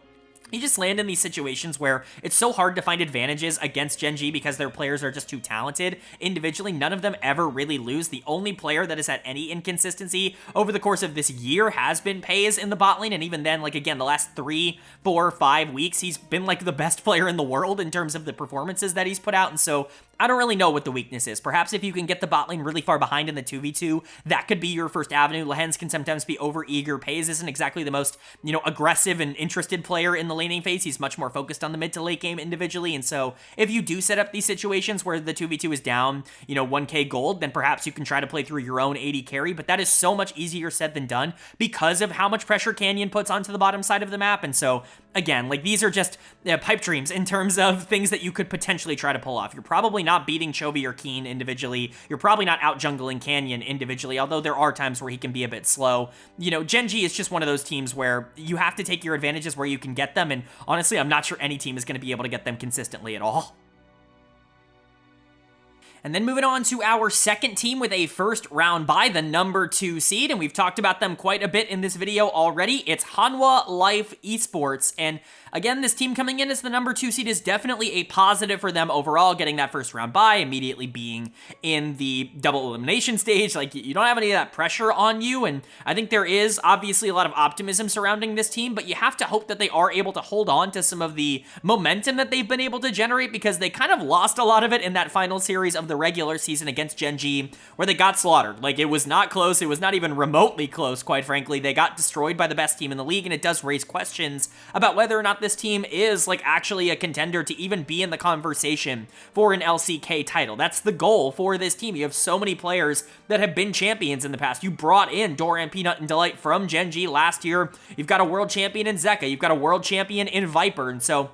you just land in these situations where it's so hard to find advantages against Gen.G because their players are just too talented. Individually, none of them ever really lose. The only player that has had any inconsistency over the course of this year has been Pays in the bot lane, and even then, like, again, the last 3, 4, 5 weeks, he's been, like, the best player in the world in terms of the performances that he's put out, and so I don't really know what the weakness is. Perhaps if you can get the bot lane really far behind in the 2v2, that could be your first avenue. Lehens can sometimes be over-eager. Pays isn't exactly the most, aggressive and interested player in the laning phase. He's much more focused on the mid to late game individually, and so if you do set up these situations where the 2v2 is down, 1k gold, then perhaps you can try to play through your own AD carry, but that is so much easier said than done because of how much pressure Canyon puts onto the bottom side of the map, and so, again, like, these are just pipe dreams in terms of things that you could potentially try to pull off. You're probably not beating Chovy or Keen individually. You're probably not out jungling Canyon individually, although there are times where he can be a bit slow. Gen.G is just one of those teams where you have to take your advantages where you can get them, and honestly, I'm not sure any team is going to be able to get them consistently at all. And then moving on to our second team with a first round bye, the number 2 seed, and we've talked about them quite a bit in this video already. It's Hanwha Life Esports, and again, this team coming in as the number 2 seed is definitely a positive for them overall, getting that first round bye, immediately being in the double elimination stage. Like, you don't have any of that pressure on you, and I think there is obviously a lot of optimism surrounding this team, but you have to hope that they are able to hold on to some of the momentum that they've been able to generate, because they kind of lost a lot of it in that final series of the regular season against Gen.G, where they got slaughtered. Like, it was not close. It was not even remotely close, quite frankly. They got destroyed by the best team in the league, and it does raise questions about whether or not this team is, like, actually a contender to even be in the conversation for an LCK title. That's the goal for this team. You have so many players that have been champions in the past. You brought in Doran, Peanut, and Delight from Gen.G last year. You've got a world champion in Zeka. You've got a world champion in Viper, and so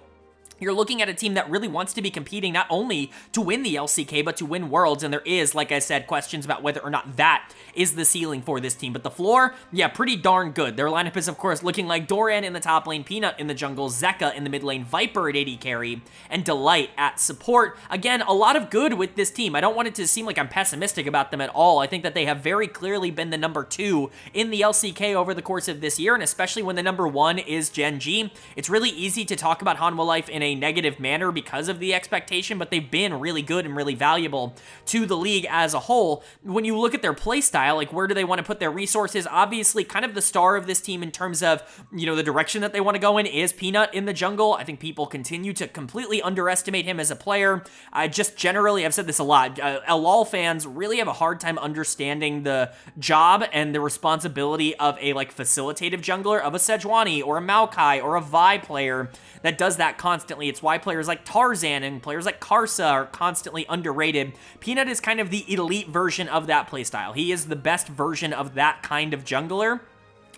you're looking at a team that really wants to be competing not only to win the LCK, but to win Worlds, and there is, like I said, questions about whether or not that is the ceiling for this team. But the floor, yeah, pretty darn good. Their lineup is, of course, looking like Doran in the top lane, Peanut in the jungle, Zeka in the mid lane, Viper at AD carry, and Delight at support. Again, a lot of good with this team. I don't want it to seem like I'm pessimistic about them at all. I think that they have very clearly been the number 2 in the LCK over the course of this year, and especially when the number 1 is Gen.G. It's really easy to talk about Hanwha Life in a negative manner because of the expectation, but they've been really good and really valuable to the league as a whole. When you look at their play style, like, where do they want to put their resources? Obviously, kind of the star of this team in terms of, the direction that they want to go in is Peanut in the jungle. I think people continue to completely underestimate him as a player. I just generally, I've said this a lot, LOL fans really have a hard time understanding the job and the responsibility of a, like, facilitative jungler, of a Sejuani or a Maokai or a Vi player that does that constantly. It's why players like Tarzan and players like Karsa are constantly underrated. Peanut is kind of the elite version of that playstyle. He is the best version of that kind of jungler.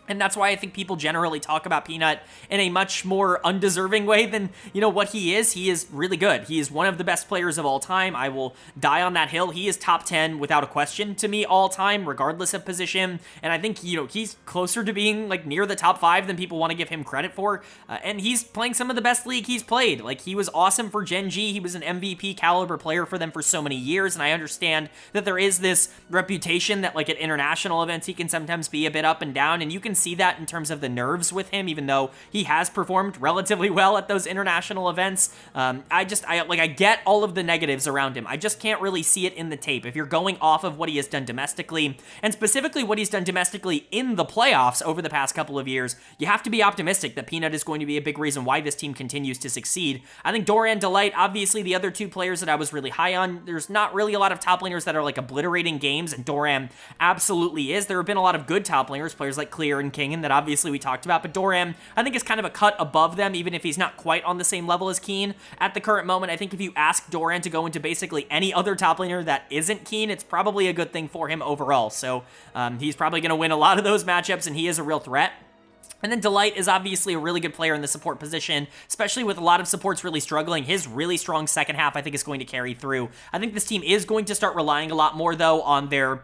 And that's why I think people generally talk about Peanut in a much more undeserving way than, what he is. He is really good. He is one of the best players of all time. I will die on that hill. He is top 10 without a question to me all time, regardless of position. And I think, he's closer to being, like, near the top 5 than people want to give him credit for. And he's playing some of the best league he's played. Like, he was awesome for Gen.G. He was an MVP caliber player for them for so many years. And I understand that there is this reputation that, like, at international events, he can sometimes be a bit up and down. And you can see that in terms of the nerves with him, even though he has performed relatively well at those international events. I get all of the negatives around him. I just can't really see it in the tape. If you're going off of what he has done domestically, and specifically what he's done domestically in the playoffs over the past couple of years, you have to be optimistic that Peanut is going to be a big reason why this team continues to succeed. I think Doran, Delight, obviously the other 2 players that I was really high on, there's not really a lot of top laners that are, like, obliterating games, and Doran absolutely is. There have been a lot of good top laners, players like Clear and King, that obviously we talked about, but Doran, I think, is kind of a cut above them, even if he's not quite on the same level as Keen at the current moment. I think if you ask Doran to go into basically any other top laner that isn't Keen, it's probably a good thing for him overall. So he's probably going to win a lot of those matchups, and he is a real threat. And then Delight is obviously a really good player in the support position, especially with a lot of supports really struggling. His really strong second half, I think, is going to carry through. I think this team is going to start relying a lot more, though, on their,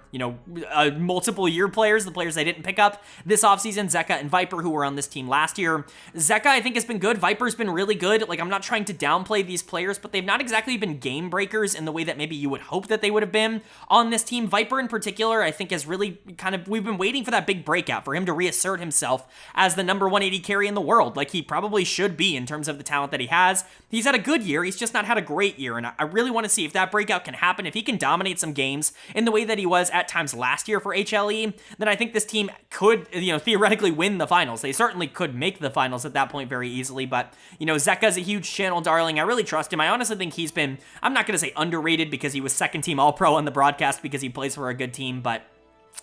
multiple-year players, the players they didn't pick up this offseason, Zeka and Viper, who were on this team last year. Zeka, I think, has been good. Viper's been really good. Like, I'm not trying to downplay these players, but they've not exactly been game breakers in the way that maybe you would hope that they would have been on this team. Viper, in particular, I think, has really we've been waiting for that big breakout, for him to reassert himself as as the number 1 AD carry in the world, like he probably should be in terms of the talent that he has. He's had a good year, he's just not had a great year, and I really want to see if that breakout can happen. If he can dominate some games in the way that he was at times last year for HLE, then I think this team could, theoretically win the finals. They certainly could make the finals at that point very easily, but, Zeka's a huge channel darling. I really trust him. I honestly think he's been, I'm not going to say underrated because he was second team All-Pro on the broadcast because he plays for a good team, but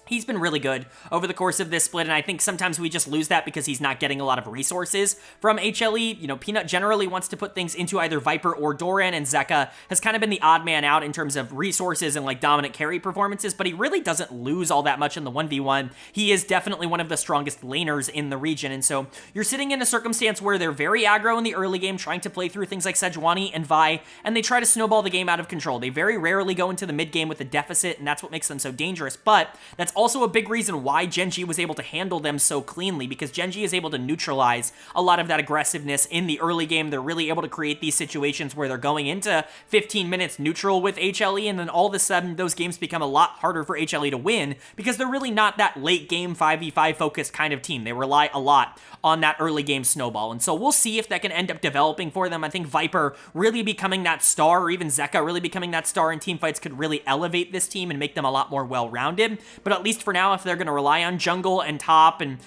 he's been really good over the course of this split, and I think sometimes we just lose that because he's not getting a lot of resources from HLE. Peanut generally wants to put things into either Viper or Doran, and Zeka has kind of been the odd man out in terms of resources and like dominant carry performances, but he really doesn't lose all that much in the 1v1. He is definitely one of the strongest laners in the region, and so you're sitting in a circumstance where they're very aggro in the early game, trying to play through things like Sejuani and Vi, and they try to snowball the game out of control. They very rarely go into the mid game with a deficit, and that's what makes them so dangerous, but that's also a big reason why Gen.G was able to handle them so cleanly, because Gen.G is able to neutralize a lot of that aggressiveness in the early game. They're really able to create these situations where they're going into 15 minutes neutral with HLE, and then all of a sudden those games become a lot harder for HLE to win because they're really not that late game 5v5 focused kind of team. They rely a lot on that early game snowball, and so we'll see if that can end up developing for them. I think Viper really becoming that star, or even Zeka really becoming that star in team fights, could really elevate this team and make them a lot more well-rounded, but at least for now, if they're going to rely on jungle and top and,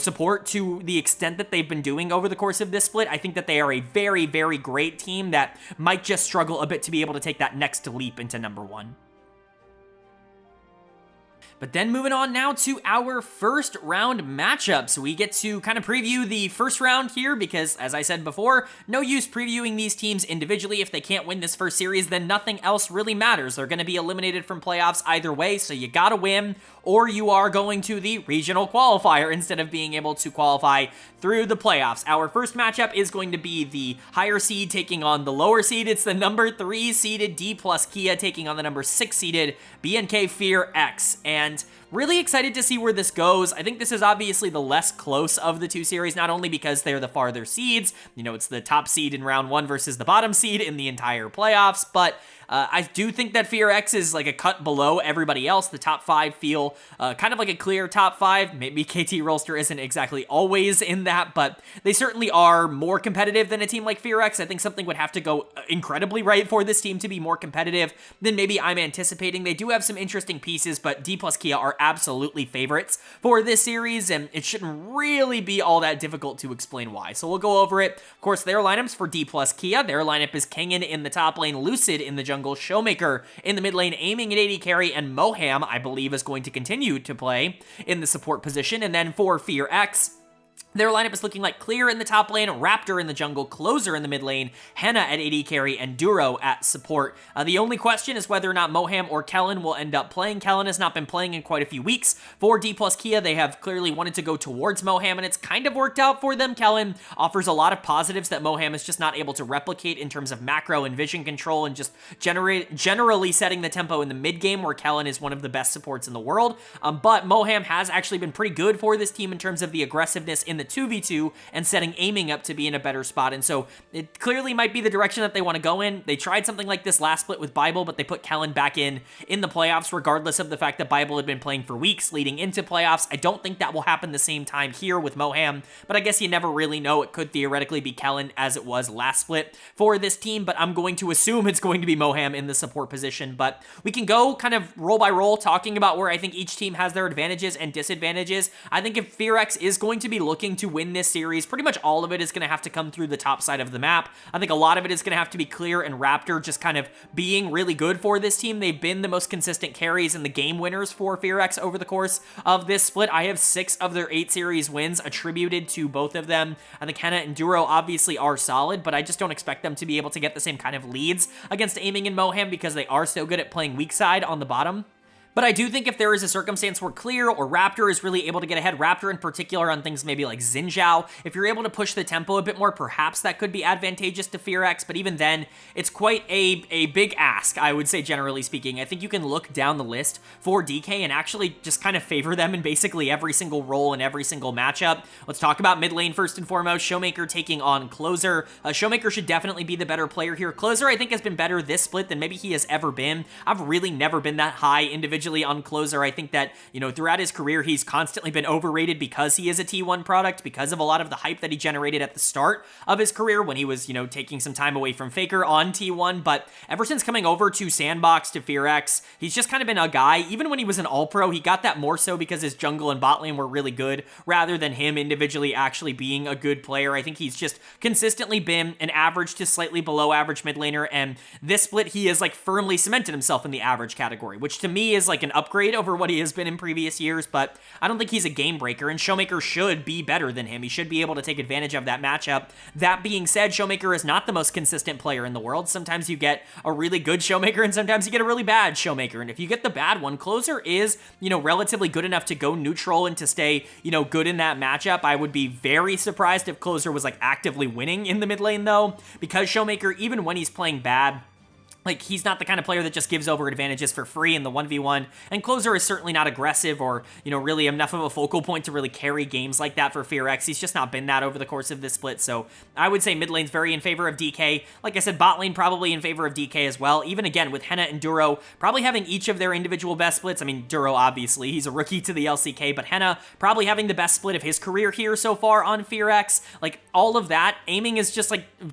support to the extent that they've been doing over the course of this split, I think that they are a very, very great team that might just struggle a bit to be able to take that next leap into number 1. But then moving on now to our first round matchups. We get to kind of preview the first round here because, as I said before, no use previewing these teams individually. If they can't win this first series, then nothing else really matters. They're going to be eliminated from playoffs either way, so you gotta win, or you are going to the regional qualifier instead of being able to qualify through the playoffs. Our first matchup is going to be the higher seed taking on the lower seed. It's the number 3 seeded Dplus KIA taking on the number 6 seeded BNK FearX, and really excited to see where this goes. I think this is obviously the less close of the two series, not only because they're the farther seeds, it's the top seed in round 1 versus the bottom seed in the entire playoffs, but I do think that FearX is like a cut below everybody else. The top 5 feel kind of like a clear top 5. Maybe KT Rolster isn't exactly always in that, but they certainly are more competitive than a team like FearX. I think something would have to go incredibly right for this team to be more competitive than maybe I'm anticipating. They do have some interesting pieces, but Dplus KIA are absolutely favorites for this series, and it shouldn't really be all that difficult to explain why. So we'll go over it. Of course, their lineups for Dplus KIA. Their lineup is Kengan in the top lane, Lucid in the jungle, Showmaker in the mid lane, aiming at AD carry, and Moham, I believe, is going to continue to play in the support position. And then for FearX, their lineup is looking like Clear in the top lane, Raptor in the jungle, Closer in the mid lane, Henna at AD carry, and Duro at support. The only question is whether or not Moham or Kellen will end up playing. Kellen has not been playing in quite a few weeks. For Dplus KIA, they have clearly wanted to go towards Moham, and it's kind of worked out for them. Kellen offers a lot of positives that Moham is just not able to replicate in terms of macro and vision control and just generally setting the tempo in the mid game, where Kellen is one of the best supports in the world. But Moham has actually been pretty good for this team in terms of the aggressiveness in the 2v2 and setting aiming up to be in a better spot, and so it clearly might be the direction that they want to go in. They tried something like this last split with Bible, but they put Kellen back in the playoffs, regardless of the fact that Bible had been playing for weeks leading into playoffs. I don't think that will happen the same time here with Moham, but I guess you never really know. It could theoretically be Kellen as it was last split for this team, but I'm going to assume it's going to be Moham in the support position. But we can go kind of roll by roll, talking about where I think each team has their advantages and disadvantages. I think if FearX is going to be looking to win this series, pretty much all of it is going to have to come through the top side of the map. I think a lot of it is going to have to be Clear and Raptor just kind of being really good for this team. They've been the most consistent carries and the game winners for FearX over the course of this split. I have 6 of their 8 series wins attributed to both of them. I think Henna and Duro obviously are solid, but I just don't expect them to be able to get the same kind of leads against aiming and Moham because they are so good at playing weak side on the bottom. But I do think if there is a circumstance where Clear or Raptor is really able to get ahead, Raptor in particular on things maybe like Xin Zhao, if you're able to push the tempo a bit more, perhaps that could be advantageous to FearX, but even then, it's quite a big ask, I would say, generally speaking. I think you can look down the list for DK and actually just kind of favor them in basically every single role in every single matchup. Let's talk about mid lane first and foremost. Showmaker taking on Closer. Showmaker should definitely be the better player here. Closer, I think, has been better this split than maybe he has ever been. I've really never been that high individually individually on Closer. I think that, throughout his career, he's constantly been overrated because he is a T1 product, because of a lot of the hype that he generated at the start of his career when he was, taking some time away from Faker on T1. But ever since coming over to Sandbox, to FearX, he's just kind of been a guy. Even when he was an All-Pro, he got that more so because his jungle and bot lane were really good, rather than him individually actually being a good player. I think he's just consistently been an average to slightly below average mid laner, and this split he has firmly cemented himself in the average category, which to me is an upgrade over what he has been in previous years. But I don't think he's a game breaker, and Showmaker should be better than him. He should be able to take advantage of that matchup. That being said, Showmaker is not the most consistent player in the world. Sometimes you get a really good Showmaker, and sometimes you get a really bad Showmaker, and if you get the bad one, Closer is, relatively good enough to go neutral and to stay, good in that matchup. I would be very surprised if Closer was actively winning in the mid lane though, because Showmaker, even when he's playing bad, he's not the kind of player that just gives over advantages for free in the 1v1, and Closer is certainly not aggressive or, really enough of a focal point to really carry games like that for FearX. He's just not been that over the course of this split, so I would say mid lane's very in favor of DK. Like I said, bot lane probably in favor of DK as well, even again with Henna and Duro probably having each of their individual best splits. I mean, Duro obviously, he's a rookie to the LCK, but Henna probably having the best split of his career here so far on FearX. All of that, aiming is just,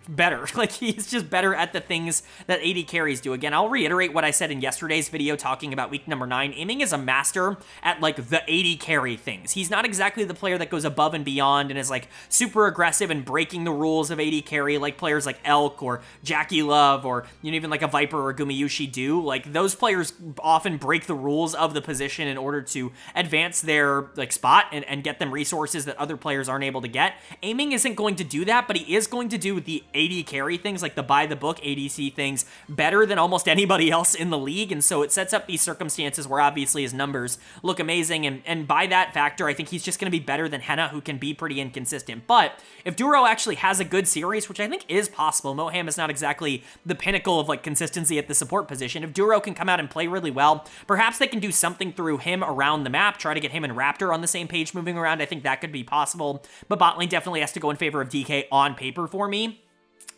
better. He's just better at the things that AD carries do. Again, I'll reiterate what I said in yesterday's video talking about week number 9. Aiming is a master at the AD carry things. He's not exactly the player that goes above and beyond and is super aggressive and breaking the rules of AD carry like players like Elk or Jackie Love or even a Viper or Gumayushi do. Those players often break the rules of the position in order to advance their spot and get them resources that other players aren't able to get. Aiming isn't going to do that, but he is going to do the AD carry things, the by the book ADC things, better than almost anybody else in the league, and so it sets up these circumstances where obviously his numbers look amazing, and by that factor, I think he's just going to be better than Henna, who can be pretty inconsistent. But if Duro actually has a good series, which I think is possible, Moham is not exactly the pinnacle of consistency at the support position. If Duro can come out and play really well, perhaps they can do something through him around the map, try to get him and Raptor on the same page moving around. I think that could be possible, but bot lane definitely has to go in favor of DK on paper for me.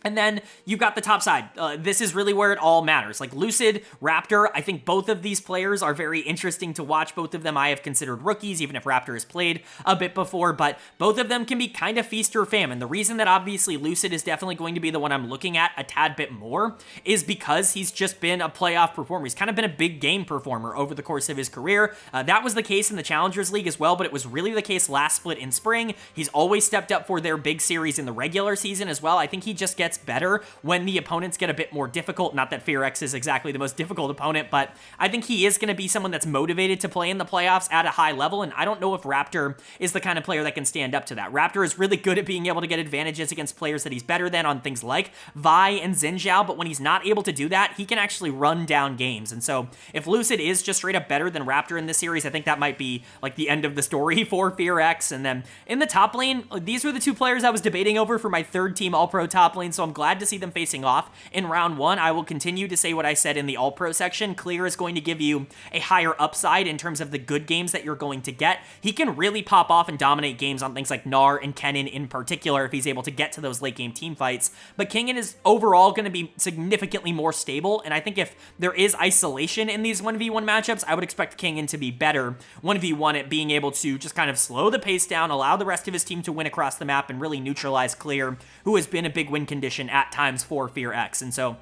And then you've got the top side. This is really where it all matters. Lucid, Raptor, I think both of these players are very interesting to watch. Both of them I have considered rookies, even if Raptor has played a bit before, but both of them can be kind of feast or famine. The reason that obviously Lucid is definitely going to be the one I'm looking at a tad bit more is because he's just been a playoff performer. He's kind of been a big game performer over the course of his career. That was the case in the Challengers League as well, but it was really the case last split in spring. He's always stepped up for their big series in the regular season as well. I think he just gets better when the opponents get a bit more difficult. Not that FearX is exactly the most difficult opponent, but I think he is going to be someone that's motivated to play in the playoffs at a high level, and I don't know if Raptor is the kind of player that can stand up to that. Raptor is really good at being able to get advantages against players that he's better than on things like Vi and Xin Zhao, but when he's not able to do that, he can actually run down games. And so if Lucid is just straight up better than Raptor in this series, I think that might be the end of the story for FearX. And then in the top lane, these were the two players I was debating over for my third team All-Pro top lane, so I'm glad to see them facing off in round 1. I will continue to say what I said in the All-Pro section. Clear is going to give you a higher upside in terms of the good games that you're going to get. He can really pop off and dominate games on things like Gnar and Kennen in particular if he's able to get to those late game team fights, but Kingen is overall going to be significantly more stable, and I think if there is isolation in these 1v1 matchups, I would expect Kingen to be better 1v1 at being able to just kind of slow the pace down, allow the rest of his team to win across the map, and really neutralize Clear, who has been a big win condition at times for FearX. And so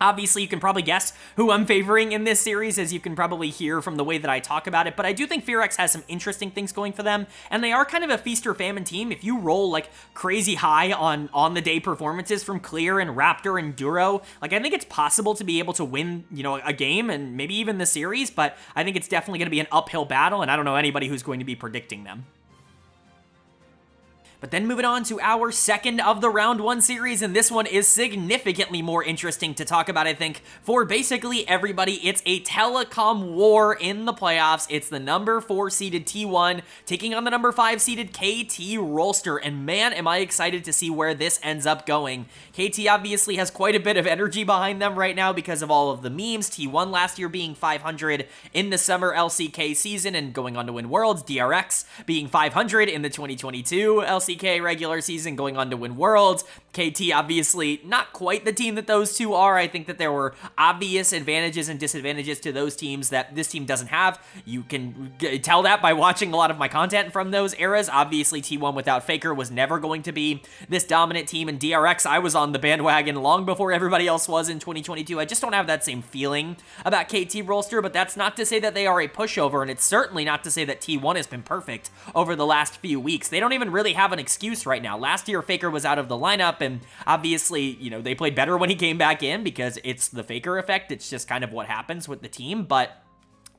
obviously, you can probably guess who I'm favoring in this series, as you can probably hear from the way that I talk about it, but I do think FearX has some interesting things going for them, and they are kind of a feast or famine team. If you roll crazy high on-the-day performances from Clear and Raptor and Duro, I think it's possible to be able to win, a game and maybe even the series, but I think it's definitely going to be an uphill battle, and I don't know anybody who's going to be predicting them. But then moving on to our second of the round 1 series, and this one is significantly more interesting to talk about, I think, for basically everybody. It's a telecom war in the playoffs. It's the number 4 seeded T1 taking on the number 5 seeded KT Rolster, and man, am I excited to see where this ends up going. KT obviously has quite a bit of energy behind them right now because of all of the memes. T1 last year being 500 in the summer LCK season and going on to win Worlds. DRX being 500 in the 2022 LCK LCK regular season, going on to win Worlds. KT, obviously, not quite the team that those two are. I think that there were obvious advantages and disadvantages to those teams that this team doesn't have. You can tell that by watching a lot of my content from those eras. Obviously, T1 without Faker was never going to be this dominant team, and DRX, I was on the bandwagon long before everybody else was in 2022. I just don't have that same feeling about KT Rolster, but that's not to say that they are a pushover, and it's certainly not to say that T1 has been perfect over the last few weeks. They don't even really have an excuse right now. Last year, Faker was out of the lineup, and obviously, you know, they played better when he came back in because it's the Faker effect. It's just kind of what happens with the team, but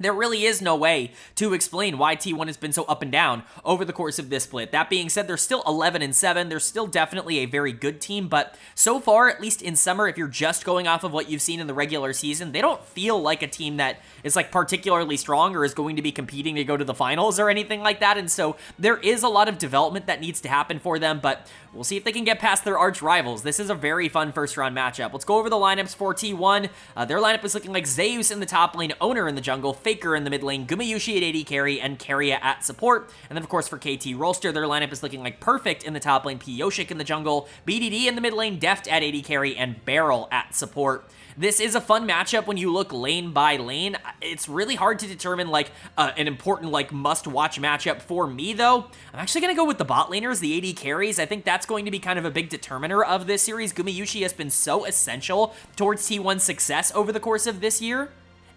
there really is no way to explain why T1 has been so up and down over the course of this split. That being said, they're still 11-7. They're still definitely a very good team, but so far, at least in summer, if you're just going off of what you've seen in the regular season, they don't feel like a team that is like particularly strong or is going to be competing to go to the finals or anything like that, and so there is a lot of development that needs to happen for them, but we'll see if they can get past their arch rivals. This is a very fun first-round matchup. Let's go over the lineups for T1. Their lineup is looking like Zeus in the top lane, Owner in the jungle, Faker in the mid lane, Gumayusi at AD carry, and KIA at support. And then, of course, for KT Rolster, their lineup is looking like Perfect in the top lane, Piyoshik in the jungle, BDD in the mid lane, Deft at AD carry, and Barrel at support. This is a fun matchup when you look lane by lane. It's really hard to determine, like, an important, like, must-watch matchup for me, though. I'm actually going to go with the bot laners, the AD carries. I think that's going to be kind of a big determiner of this series. Gumayusi has been so essential towards T1's success over the course of this year.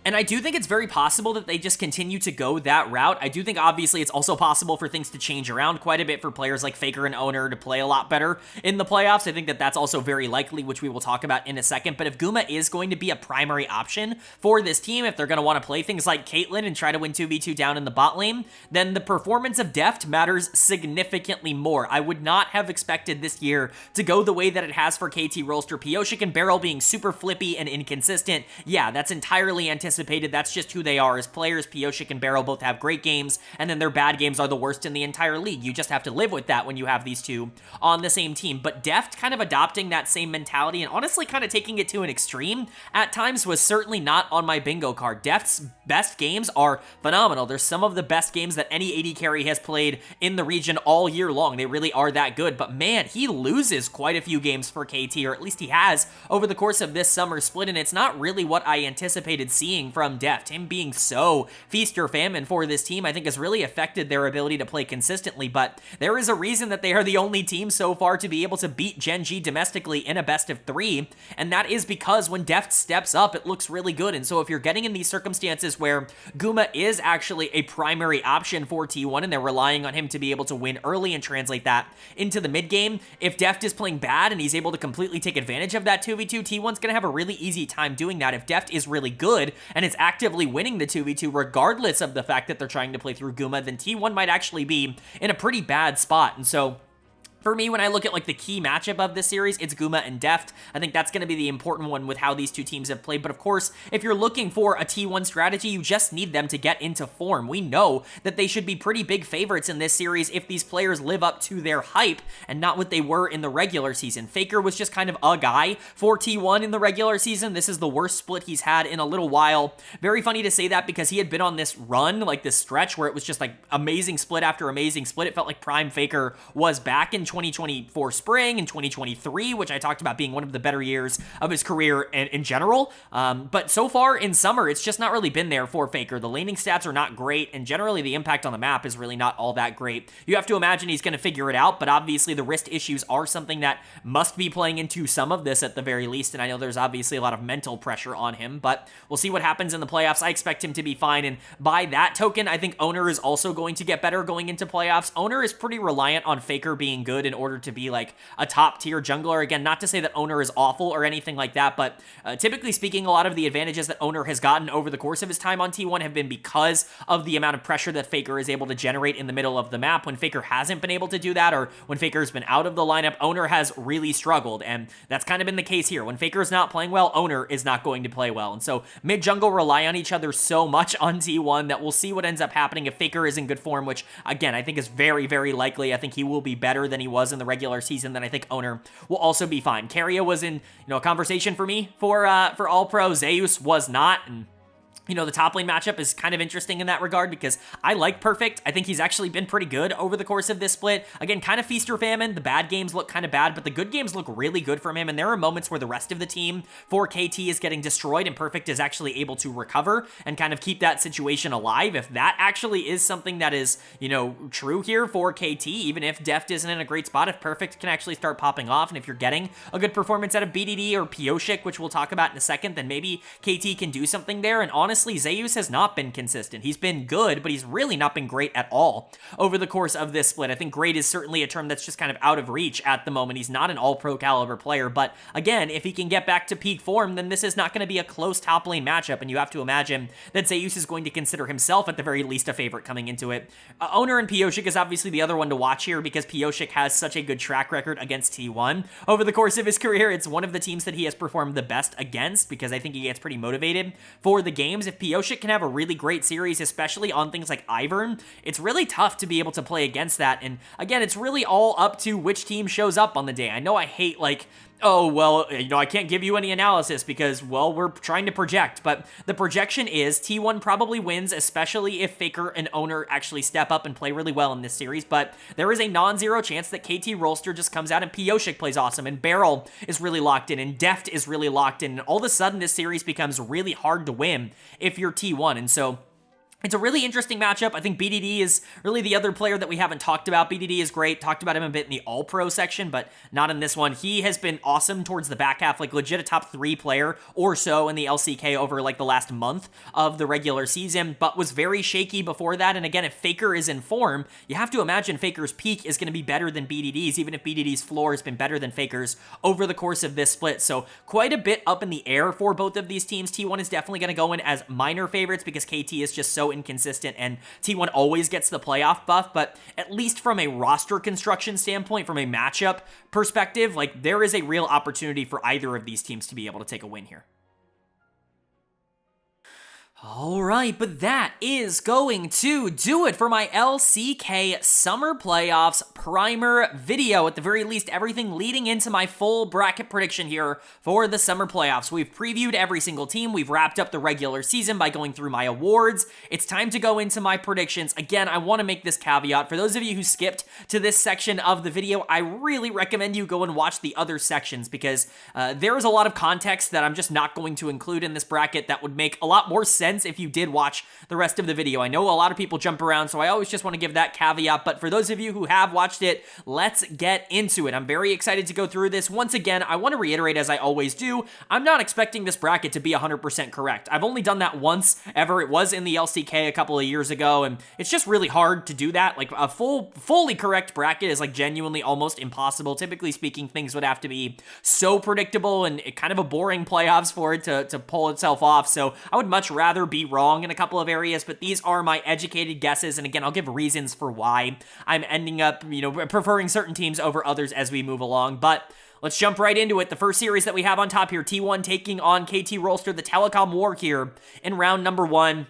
And I do think it's very possible that they just continue to go that route. I do think, obviously, it's also possible for things to change around quite a bit for players like Faker and Owner to play a lot better in the playoffs. I think that that's also very likely, which we will talk about in a second. But if Guma is going to be a primary option for this team, if they're going to want to play things like Caitlyn and try to win 2v2 down in the bot lane, then the performance of Deft matters significantly more. I would not have expected this year to go the way that it has for KT Rolster. Piyoshik and Barrel being super flippy and inconsistent. Yeah, that's entirely anticipated. That's just who they are as players. Piyoshik and Barrel both have great games, and then their bad games are the worst in the entire league. You just have to live with that when you have these two on the same team. But Deft kind of adopting that same mentality and honestly kind of taking it to an extreme at times was certainly not on my bingo card. Deft's best games are phenomenal. They're some of the best games that any AD carry has played in the region all year long. They really are that good. But man, he loses quite a few games for KT, or at least he has over the course of this summer split, and it's not really what I anticipated seeing from Deft. Him being so feast or famine for this team, I think, has really affected their ability to play consistently, but there is a reason that they are the only team so far to be able to beat Gen.G domestically in a best of 3, and that is because when Deft steps up, it looks really good. And so if you're getting in these circumstances where Guma is actually a primary option for T1 and they're relying on him to be able to win early and translate that into the mid game, if Deft is playing bad and he's able to completely take advantage of that 2v2, T1's going to have a really easy time doing that. If Deft is really good and is actively winning the 2v2 regardless of the fact that they're trying to play through Guma, then T1 might actually be in a pretty bad spot. And so for me, when I look at like the key matchup of this series, it's Guma and Deft. I think that's going to be the important one with how these two teams have played. But of course, if you're looking for a T1 strategy, you just need them to get into form. We know that they should be pretty big favorites in this series if these players live up to their hype and not what they were in the regular season. Faker was just kind of a guy for T1 in the regular season. This is the worst split he's had in a little while. Very funny to say that because he had been on this run, like this stretch where it was just like amazing split after amazing split. It felt like Prime Faker was back in 2024 spring and 2023, which I talked about being one of the better years of his career in general. But so far in summer, it's just not really been there for Faker. The laning stats are not great, and generally the impact on the map is really not all that great. You have to imagine he's going to figure it out, but obviously the wrist issues are something that must be playing into some of this at the very least, and I know there's obviously a lot of mental pressure on him, but we'll see what happens in the playoffs. I expect him to be fine, and by that token, I think Owner is also going to get better going into playoffs. Owner is pretty reliant on Faker being good in order to be like a top tier jungler. Again, not to say that Owner is awful or anything like that, but typically speaking, a lot of the advantages that Owner has gotten over the course of his time on T1 have been because of the amount of pressure that Faker is able to generate in the middle of the map. When Faker hasn't been able to do that, or when Faker's been out of the lineup, Owner has really struggled, and that's kind of been the case here. When Faker's not playing well, Owner is not going to play well, and so mid-jungle rely on each other so much on T1 that we'll see what ends up happening if Faker is in good form, which, again, I think is very, very likely. I think he will be better than he was in the regular season. Then I think Owner will also be fine. KIA was in, a conversation for me for All-Pro. Zeus was not, and You know, the top lane matchup is kind of interesting in that regard because I like Perfect. I think he's actually been pretty good over the course of this split. Again, kind of feast or famine. The bad games look kind of bad, but the good games look really good from him, and there are moments where the rest of the team for KT is getting destroyed, and Perfect is actually able to recover and kind of keep that situation alive. If that actually is something that is, you know, true here for KT, even if Deft isn't in a great spot, if Perfect can actually start popping off, and if you're getting a good performance out of BDD or Pioshik, which we'll talk about in a second, then maybe KT can do something there. And honestly, Zeus has not been consistent. He's been good, but he's really not been great at all over the course of this split. I think great is certainly a term that's just kind of out of reach at the moment. He's not an all-pro caliber player, but again, if he can get back to peak form, then this is not going to be a close top lane matchup, and you have to imagine that Zeus is going to consider himself at the very least a favorite coming into it. Owner and Pioshik is obviously the other one to watch here because Pioshik has such a good track record against T1. Over the course of his career, it's one of the teams that he has performed the best against because I think he gets pretty motivated for the games. If Pioshik can have a really great series, especially on things like Ivern, it's really tough to be able to play against that. And again, it's really all up to which team shows up on the day. I know I hate, like, oh, well, you know, I can't give you any analysis because, well, we're trying to project, but the projection is T1 probably wins, especially if Faker and Owner actually step up and play really well in this series, but there is a non-zero chance that KT Rolster just comes out and Pioshik plays awesome, and Beryl is really locked in, and Deft is really locked in, and all of a sudden this series becomes really hard to win if you're T1, and so it's a really interesting matchup. I think BDD is really the other player that we haven't talked about. BDD is great. Talked about him a bit in the All-Pro section, but not in this one. He has been awesome towards the back half, like legit a top 3 player or so in the LCK over like the last month of the regular season, but was very shaky before that. And again, if Faker is in form, you have to imagine Faker's peak is going to be better than BDD's, even if BDD's floor has been better than Faker's over the course of this split. So quite a bit up in the air for both of these teams. T1 is definitely going to go in as minor favorites because KT is just so inconsistent, and T1 always gets the playoff buff, but at least from a roster construction standpoint, from a matchup perspective, like there is a real opportunity for either of these teams to be able to take a win here. Alright, but that is going to do it for my LCK Summer Playoffs Primer video. At the very least, everything leading into my full bracket prediction here for the Summer Playoffs. We've previewed every single team. We've wrapped up the regular season by going through my awards. It's time to go into my predictions. Again, I want to make this caveat. For those of you who skipped to this section of the video, I really recommend you go and watch the other sections because there is a lot of context that I'm just not going to include in this bracket that would make a lot more sense if you did watch the rest of the video. I know a lot of people jump around, so I always just want to give that caveat, but for those of you who have watched it, let's get into it. I'm very excited to go through this. Once again, I want to reiterate, as I always do, I'm not expecting this bracket to be 100% correct. I've only done that once ever. It was in the LCK a couple of years ago, and it's just really hard to do that. Like, a fully correct bracket is like genuinely almost impossible. Typically speaking, things would have to be so predictable and kind of a boring playoffs for it to pull itself off, so I would much rather be wrong in a couple of areas, but these are my educated guesses, and again, I'll give reasons for why I'm ending up, you know, preferring certain teams over others as we move along, but let's jump right into it. The first series that we have on top here, T1 taking on KT Rolster, the Telecom War here in round number 1.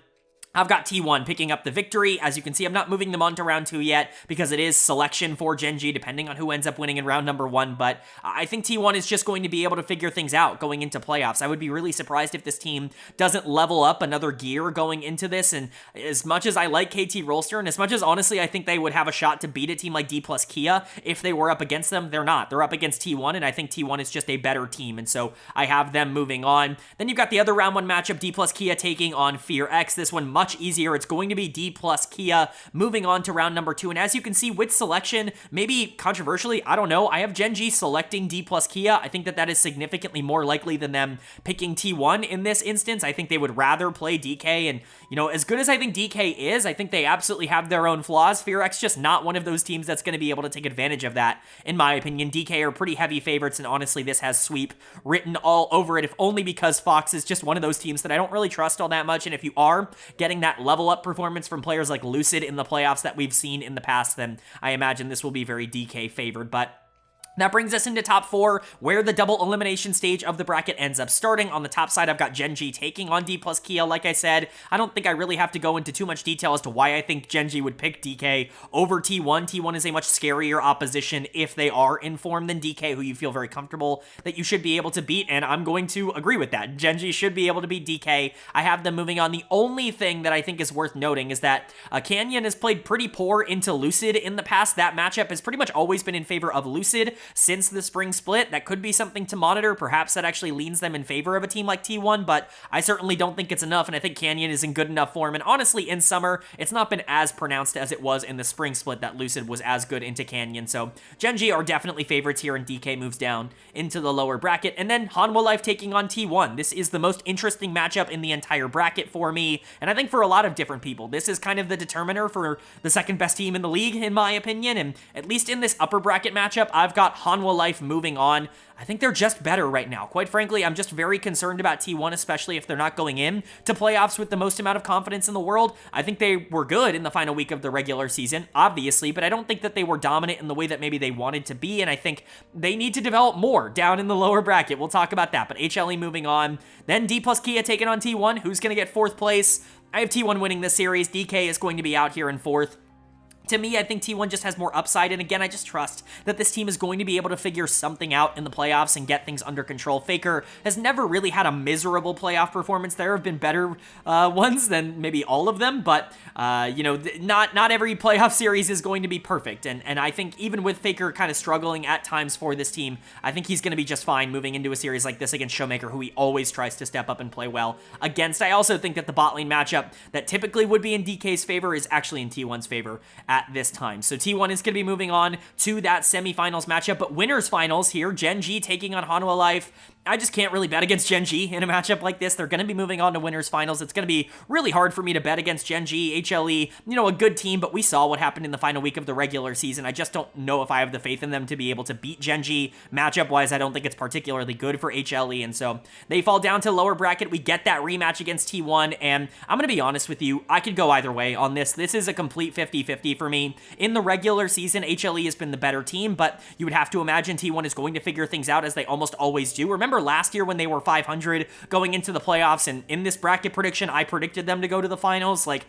I've got T1 picking up the victory. As you can see, I'm not moving them on to round 2 yet because it is selection for Gen.G depending on who ends up winning in round number 1, but I think T1 is just going to be able to figure things out going into playoffs. I would be really surprised if this team doesn't level up another gear going into this, and as much as I like KT Rolster, and as much as honestly I think they would have a shot to beat a team like Dplus KIA if they were up against them, they're not. They're up against T1, and I think T1 is just a better team, and so I have them moving on. Then you've got the other round 1 matchup, Dplus KIA taking on FearX. This one much easier. It's going to be Dplus KIA moving on to round number 2. And as you can see with selection, maybe controversially, I don't know, I have Gen.G selecting Dplus KIA. I think that that is significantly more likely than them picking T1 in this instance. I think they would rather play DK, and you know, as good as I think DK is, I think they absolutely have their own flaws. FearX just not one of those teams that's going to be able to take advantage of that, in my opinion. DK are pretty heavy favorites, and honestly, this has sweep written all over it, if only because Fox is just one of those teams that I don't really trust all that much, and if you are getting that level up performance from players like Lucid in the playoffs that we've seen in the past, then I imagine this will be very DK favored, but That brings us into top 4, where the double elimination stage of the bracket ends up starting. On the top side, I've got Gen.G taking on Dplus KIA. Like I said, I don't think I really have to go into too much detail as to why I think Gen.G would pick DK over T1. T1 is a much scarier opposition if they are in form than DK, who you feel very comfortable that you should be able to beat, and I'm going to agree with that. Gen.G should be able to beat DK. I have them moving on. The only thing that I think is worth noting is that Canyon has played pretty poor into Lucid in the past. That matchup has pretty much always been in favor of Lucid since the spring split. That could be something to monitor. Perhaps that actually leans them in favor of a team like T1, but I certainly don't think it's enough, and I think Canyon is in good enough form. And honestly, in summer, it's not been as pronounced as it was in the spring split that Lucid was as good into Canyon. So Gen.G are definitely favorites here, and DK moves down into the lower bracket. And then Hanwha Life taking on T1. This is the most interesting matchup in the entire bracket for me, and I think for a lot of different people. This is kind of the determiner for the second best team in the league, in my opinion, and at least in this upper bracket matchup, I've got Hanwha Life moving on. I think they're just better right now. Quite frankly, I'm just very concerned about T1, especially if they're not going in to playoffs with the most amount of confidence in the world. I think they were good in the final week of the regular season, obviously, but I don't think that they were dominant in the way that maybe they wanted to be, and I think they need to develop more down in the lower bracket. We'll talk about that, but HLE moving on. Then Dplus KIA taking on T1. Who's going to get 4th place? I have T1 winning this series. DK is going to be out here in 4th. To me, I think T1 just has more upside, and again, I just trust that this team is going to be able to figure something out in the playoffs and get things under control. Faker has never really had a miserable playoff performance. There have been better ones than maybe all of them, but, you know, not every playoff series is going to be perfect, and I think even with Faker kind of struggling at times for this team, I think he's going to be just fine moving into a series like this against Showmaker, who he always tries to step up and play well against. I also think that the bot lane matchup that typically would be in DK's favor is actually in T1's favor at this time. So T1 is going to be moving on to that semifinals matchup, but winners finals here, Gen.G taking on Hanwha Life. I just can't really bet against Gen.G in a matchup like this. They're going to be moving on to winners finals. It's going to be really hard for me to bet against Gen.G, HLE, you know, a good team, but we saw what happened in the final week of the regular season. I just don't know if I have the faith in them to be able to beat Gen.G. Matchup-wise, I don't think it's particularly good for HLE, and so they fall down to lower bracket. We get that rematch against T1, and I'm going to be honest with you, I could go either way on this. This is a complete 50-50 for me. In the regular season, HLE has been the better team, but you would have to imagine T1 is going to figure things out as they almost always do. Remember last year when they were 500 going into the playoffs, and in this bracket prediction, I predicted them to go to the finals? Like,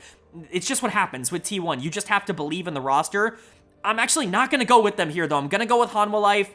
it's just what happens with T1. You just have to believe in the roster. I'm actually not going to go with them here, though. I'm going to go with Hanwha Life.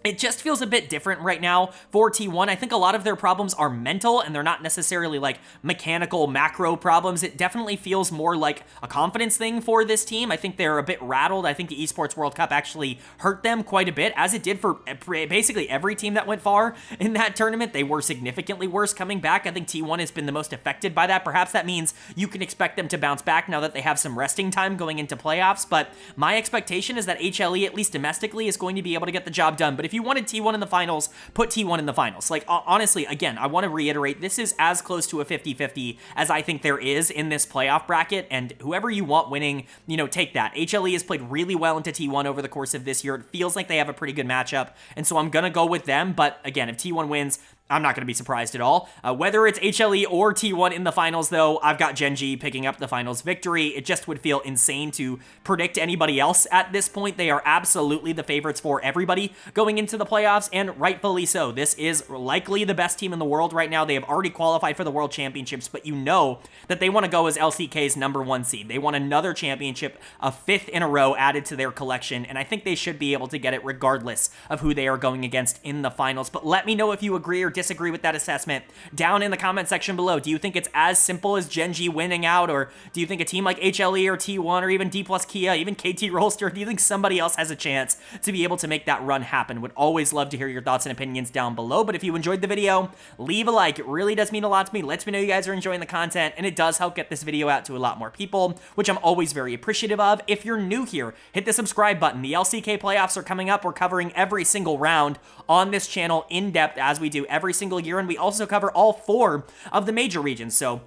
It just feels a bit different right now for T1. I think a lot of their problems are mental, and they're not necessarily like mechanical macro problems. It definitely feels more like a confidence thing for this team. I think they're a bit rattled. I think the Esports World Cup actually hurt them quite a bit, as it did for basically every team that went far in that tournament. They were significantly worse coming back. I think T1 has been the most affected by that. Perhaps that means you can expect them to bounce back now that they have some resting time going into playoffs, but my expectation is that HLE, at least domestically, is going to be able to get the job done. But if you wanted T1 in the finals, put T1 in the finals. Like, honestly, again, I want to reiterate, this is as close to a 50-50 as I think there is in this playoff bracket, and whoever you want winning, you know, take that. HLE has played really well into T1 over the course of this year. It feels like they have a pretty good matchup, and so I'm going to go with them, but again, if T1 wins, I'm not going to be surprised at all. Whether it's HLE or T1 in the finals, though, I've got Gen.G picking up the finals victory. It just would feel insane to predict anybody else at this point. They are absolutely the favorites for everybody going into the playoffs, and rightfully so. This is likely the best team in the world right now. They have already qualified for the World Championships, but you know that they want to go as LCK's #1 seed. They want another championship, a 5th in a row added to their collection, and I think they should be able to get it regardless of who they are going against in the finals. But let me know if you agree or disagree with that assessment down in the comment section below. Do you think it's as simple as Gen.G winning out, or do you think a team like HLE or T1 or even Dplus KIA, even KT Rolster, do you think somebody else has a chance to be able to make that run happen? Would always love to hear your thoughts and opinions down below, but if you enjoyed the video, leave a like. It really does mean a lot to me. Lets me know you guys are enjoying the content, and it does help get this video out to a lot more people, which I'm always very appreciative of. If you're new here, hit the subscribe button. The LCK playoffs are coming up. We're covering every single round on this channel in depth, as we do every single year, and we also cover all 4 of the major regions, so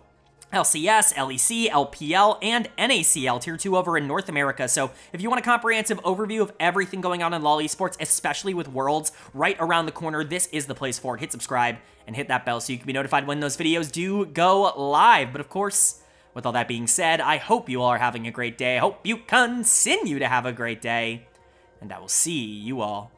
LCS, LEC, LPL, and NACL, Tier 2 over in North America. So if you want a comprehensive overview of everything going on in LoL Esports, especially with Worlds right around the corner, this is the place for it. Hit subscribe and hit that bell so you can be notified when those videos do go live. But of course, with all that being said, I hope you all are having a great day. I hope you continue to have a great day, and I will see you all